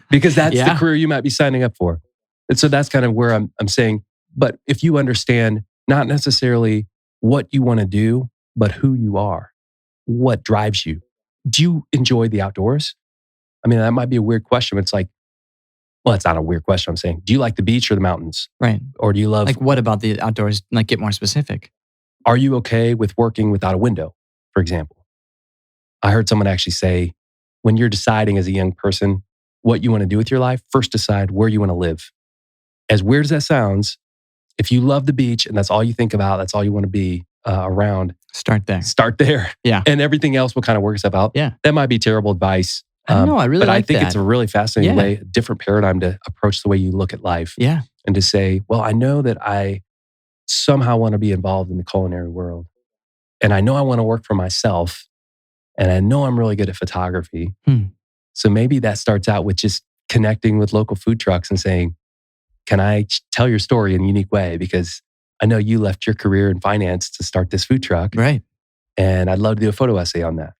Because that's the career you might be signing up for. And so that's kind of where I'm saying, but if you understand not necessarily what you want to do, but who you are, what drives you. Do you enjoy the outdoors? I mean, that might be a weird question, but it's like, well, it's not a weird question. I'm saying, do you like the beach or the mountains?
Right.
Or do you love...
Like, what about the outdoors? Like, get more specific.
Are you okay with working without a window, for example? I heard someone actually say, when you're deciding as a young person what you want to do with your life, first decide where you want to live. As weird as that sounds, if you love the beach and that's all you think about, that's all you want to be around,
start there.
Yeah. And everything else will kind of work itself out.
Yeah.
That might be terrible advice.
I don't know. I really like that.
But I think it's a really fascinating way, a different paradigm to approach the way you look at life.
Yeah.
And to say, well, I know that I somehow want to be involved in the culinary world. And I know I want to work for myself. And I know I'm really good at photography. So maybe that starts out with just connecting with local food trucks and saying, can I tell your story in a unique way? Because I know you left your career in finance to start this food truck.
Right.
And I'd love to do a photo essay on that.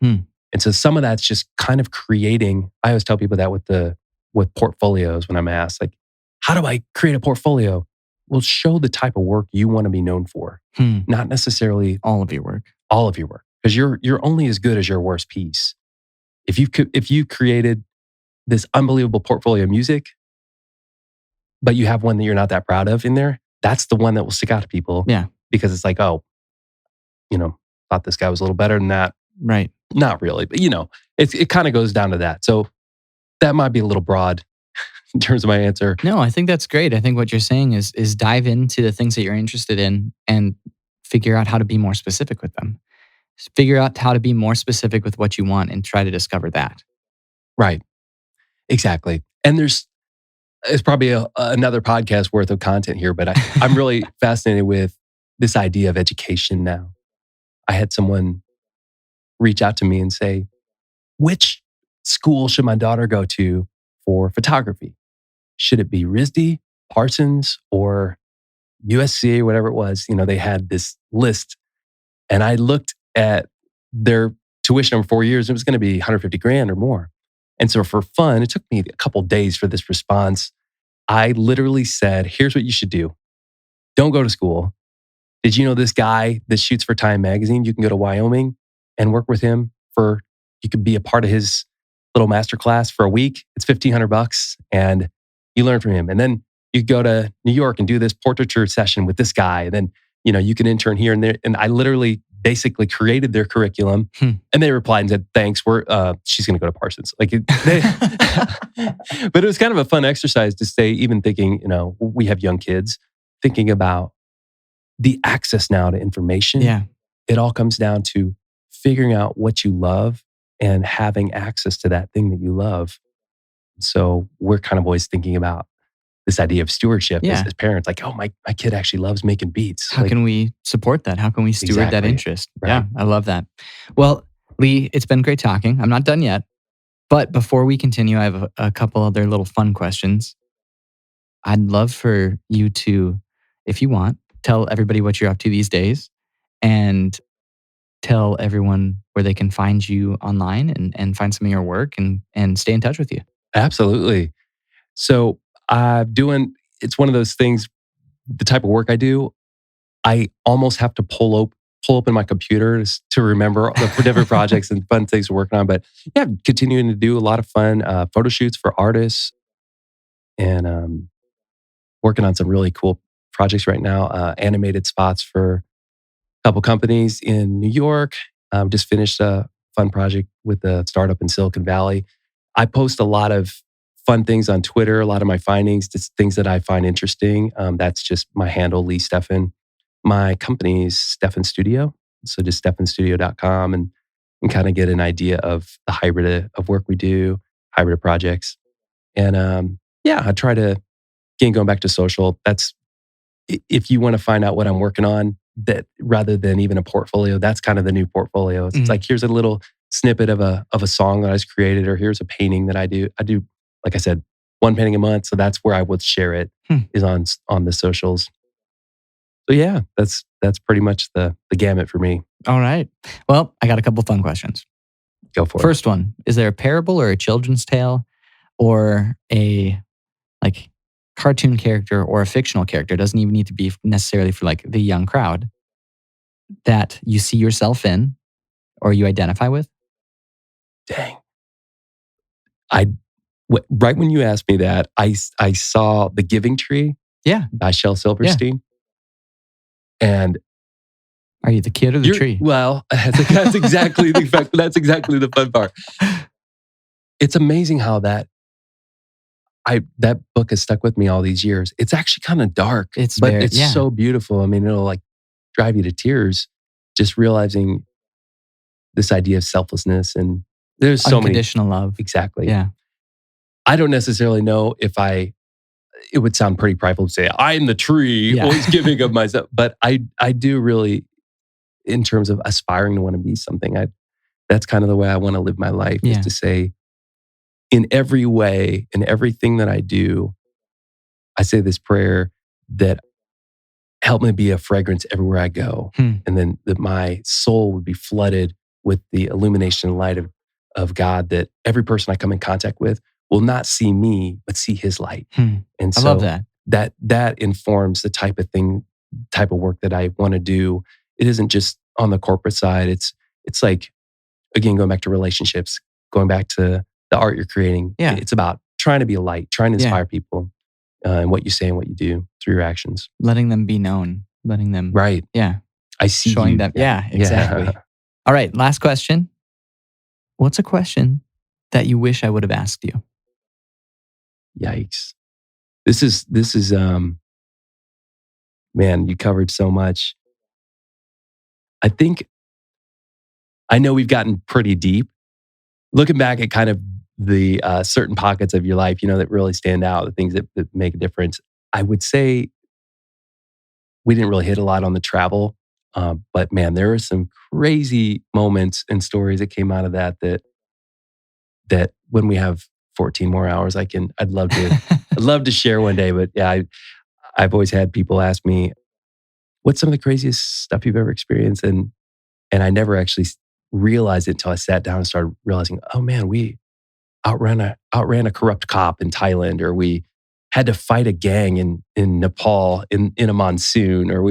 And so some of that's just kind of creating, I always tell people that with portfolios when I'm asked, like, how do I create a portfolio? Well, show the type of work you want to be known for. Not necessarily
all of your work.
All of your work. Because you're only as good as your worst piece. If you created this unbelievable portfolio of music, but you have one that you're not that proud of in there, that's the one that will stick out to people.
Yeah.
Because it's like, oh, thought this guy was a little better than that.
Right.
Not really, but it kind of goes down to that. So that might be a little broad in terms of my answer.
No, I think that's great. I think what you're saying is dive into the things that you're interested in and figure out how to be more specific with them. Figure out how to be more specific with what you want and try to discover that.
Right. Exactly. And it's probably another podcast worth of content here, but I'm really fascinated with this idea of education now. I had someone reach out to me and say, which school should my daughter go to for photography? Should it be RISD, Parsons, or USC, whatever it was? They had this list, and I looked at their tuition over 4 years. It was going to be 150 grand or more. And so for fun, it took me a couple days for this response. I literally said, here's what you should do. Don't go to school. Did you know this guy that shoots for Time Magazine? You can go to Wyoming and work with him you could be a part of his little masterclass for a week. It's $1,500 and you learn from him. And then you go to New York and do this portraiture session with this guy. And then, you can intern here and there. And I literally basically created their curriculum. And they replied and said, thanks, she's going to go to Parsons. But it was kind of a fun exercise to stay even thinking, we have young kids, thinking about the access now to information.
Yeah.
It all comes down to figuring out what you love and having access to that thing that you love. So we're kind of always thinking about this idea of stewardship as parents. Like, oh, my kid actually loves making beats.
How can we support that? How can we steward that interest?
Right.
Yeah, I love that. Well, Lee, it's been great talking. I'm not done yet. But before we continue, I have a couple other little fun questions. I'd love for you to, if you want, tell everybody what you're up to these days and tell everyone where they can find you online and find some of your work and stay in touch with you.
Absolutely. So it's one of those things, the type of work I do, I almost have to pull open my computer to remember the different projects and fun things we're working on. But yeah, continuing to do a lot of fun photo shoots for artists and working on some really cool projects right now. Animated spots for a couple companies in New York. Just finished a fun project with a startup in Silicon Valley. I post a lot of fun things on Twitter, a lot of my findings, just things that I find interesting. That's just my handle, Lee Steffen. My company is Steffen Studio. So just steffenstudio.com and kind of get an idea of the hybrid of work we do, hybrid of projects. And I try to, again, going back to social, that's, if you want to find out what I'm working on, that rather than even a portfolio, that's kind of the new portfolio. It's like, here's a little snippet of a song that I was created, or here's a painting that I do. I do, like I said, one painting a month. So that's where I would share it is on the socials. So yeah, that's pretty much the gamut for me.
All right. Well, I got a couple fun questions.
Go for it.
First one, is there a parable or a children's tale or a cartoon character or a fictional character? It doesn't even need to be necessarily for the young crowd that you see yourself in or you identify with?
Dang. Right when you asked me that, I saw The Giving Tree by Shel Silverstein. Yeah. And
are you the kid or the tree?
Well, that's exactly the fun part. It's amazing how that book has stuck with me all these years. It's actually kind of dark, it's so beautiful. I mean, it'll drive you to tears just realizing this idea of selflessness, and there's so many
unconditional love.
Exactly.
Yeah.
I don't necessarily know if it would sound pretty prideful to say I'm the tree, always giving of myself, but I do really, in terms of aspiring to want to be something, that's kind of the way I want to live my life, is to say, in every way, in everything that I do, I say this prayer that help me be a fragrance everywhere I go. And then that my soul would be flooded with the illumination and light of God, that every person I come in contact with will not see me, but see his light. And so
I love that.
That informs the type of work that I want to do. It isn't just on the corporate side. It's like, again, going back to relationships, going back to the art you're creating.
Yeah.
It's about trying to be a light, trying to inspire people and what you say and what you do through your actions.
Letting them be known. Letting them.
Right.
Yeah.
I see
showing
you.
them. Yeah, exactly. All right. Last question. What's a question that you wish I would have asked you?
Yikes. This is man, you covered so much. I know we've gotten pretty deep. Looking back at kind of the certain pockets of your life, that really stand out, the things that make a difference. I would say we didn't really hit a lot on the travel, but man, there are some crazy moments and stories that came out of that when we have 14 more hours, I'd love to share one day. But yeah, I've always had people ask me, what's some of the craziest stuff you've ever experienced? And I never actually realized it until I sat down and started realizing, oh man, we outran a corrupt cop in Thailand, or we had to fight a gang in Nepal in a monsoon, or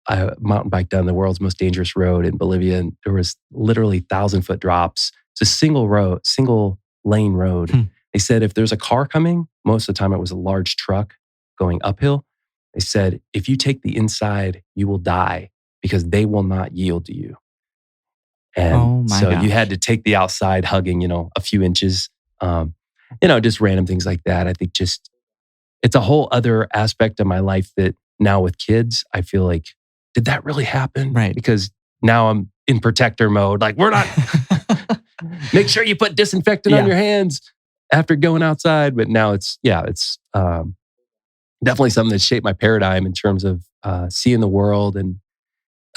I mountain biked down the world's most dangerous road in Bolivia, and there was literally 1,000-foot drops. It's a single lane road. They said if there's a car coming, most of the time it was a large truck going uphill. They said, if you take the inside, you will die because they will not yield to you. And you had to take the outside hugging, a few inches, just random things like that. I think just, it's a whole other aspect of my life that now with kids, I feel like, did that really happen?
Right.
Because now I'm in protector mode. Like, we're not, make sure you put disinfectant on your hands after going outside. But now it's definitely something that shaped my paradigm in terms of seeing the world. And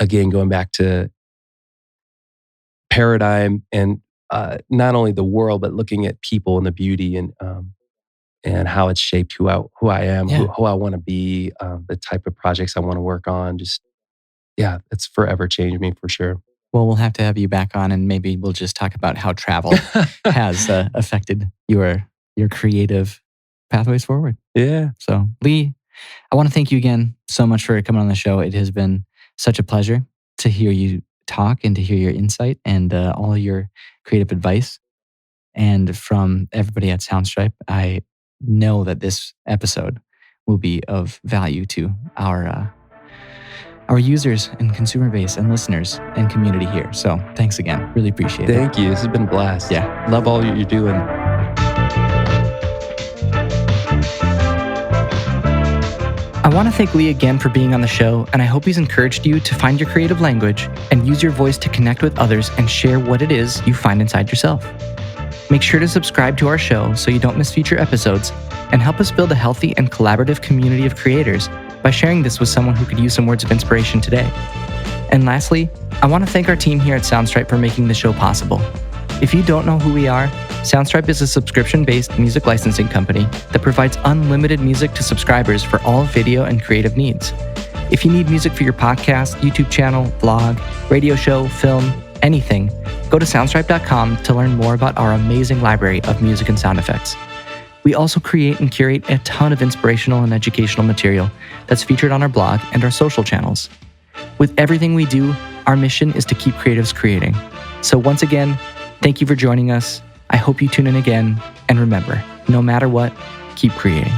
again, going back to paradigm and not only the world, but looking at people and the beauty and how it's shaped who I am, who I want to be, the type of projects I want to work on. Just, it's forever changed me for sure.
Well, we'll have to have you back on, and maybe we'll just talk about how travel has affected your creative pathways forward.
Yeah.
So, Lee, I want to thank you again so much for coming on the show. It has been such a pleasure to hear you talk and to hear your insight and all your creative advice. And from everybody at Soundstripe, I know that this episode will be of value to our users and consumer base and listeners and community here. So thanks again. Really appreciate it.
Thank you. This has been a blast.
Yeah.
Love all you're doing.
I want to thank Lee again for being on the show, and I hope he's encouraged you to find your creative language and use your voice to connect with others and share what it is you find inside yourself. Make sure to subscribe to our show so you don't miss future episodes, and help us build a healthy and collaborative community of creators by sharing this with someone who could use some words of inspiration today. And lastly, I want to thank our team here at Soundstripe for making the show possible. If you don't know who we are, Soundstripe is a subscription-based music licensing company that provides unlimited music to subscribers for all video and creative needs. If you need music for your podcast, YouTube channel, blog, radio show, film, anything, go to soundstripe.com to learn more about our amazing library of music and sound effects. We also create and curate a ton of inspirational and educational material that's featured on our blog and our social channels. With everything we do, our mission is to keep creatives creating. So once again, thank you for joining us. I hope you tune in again. And remember, no matter what, keep creating.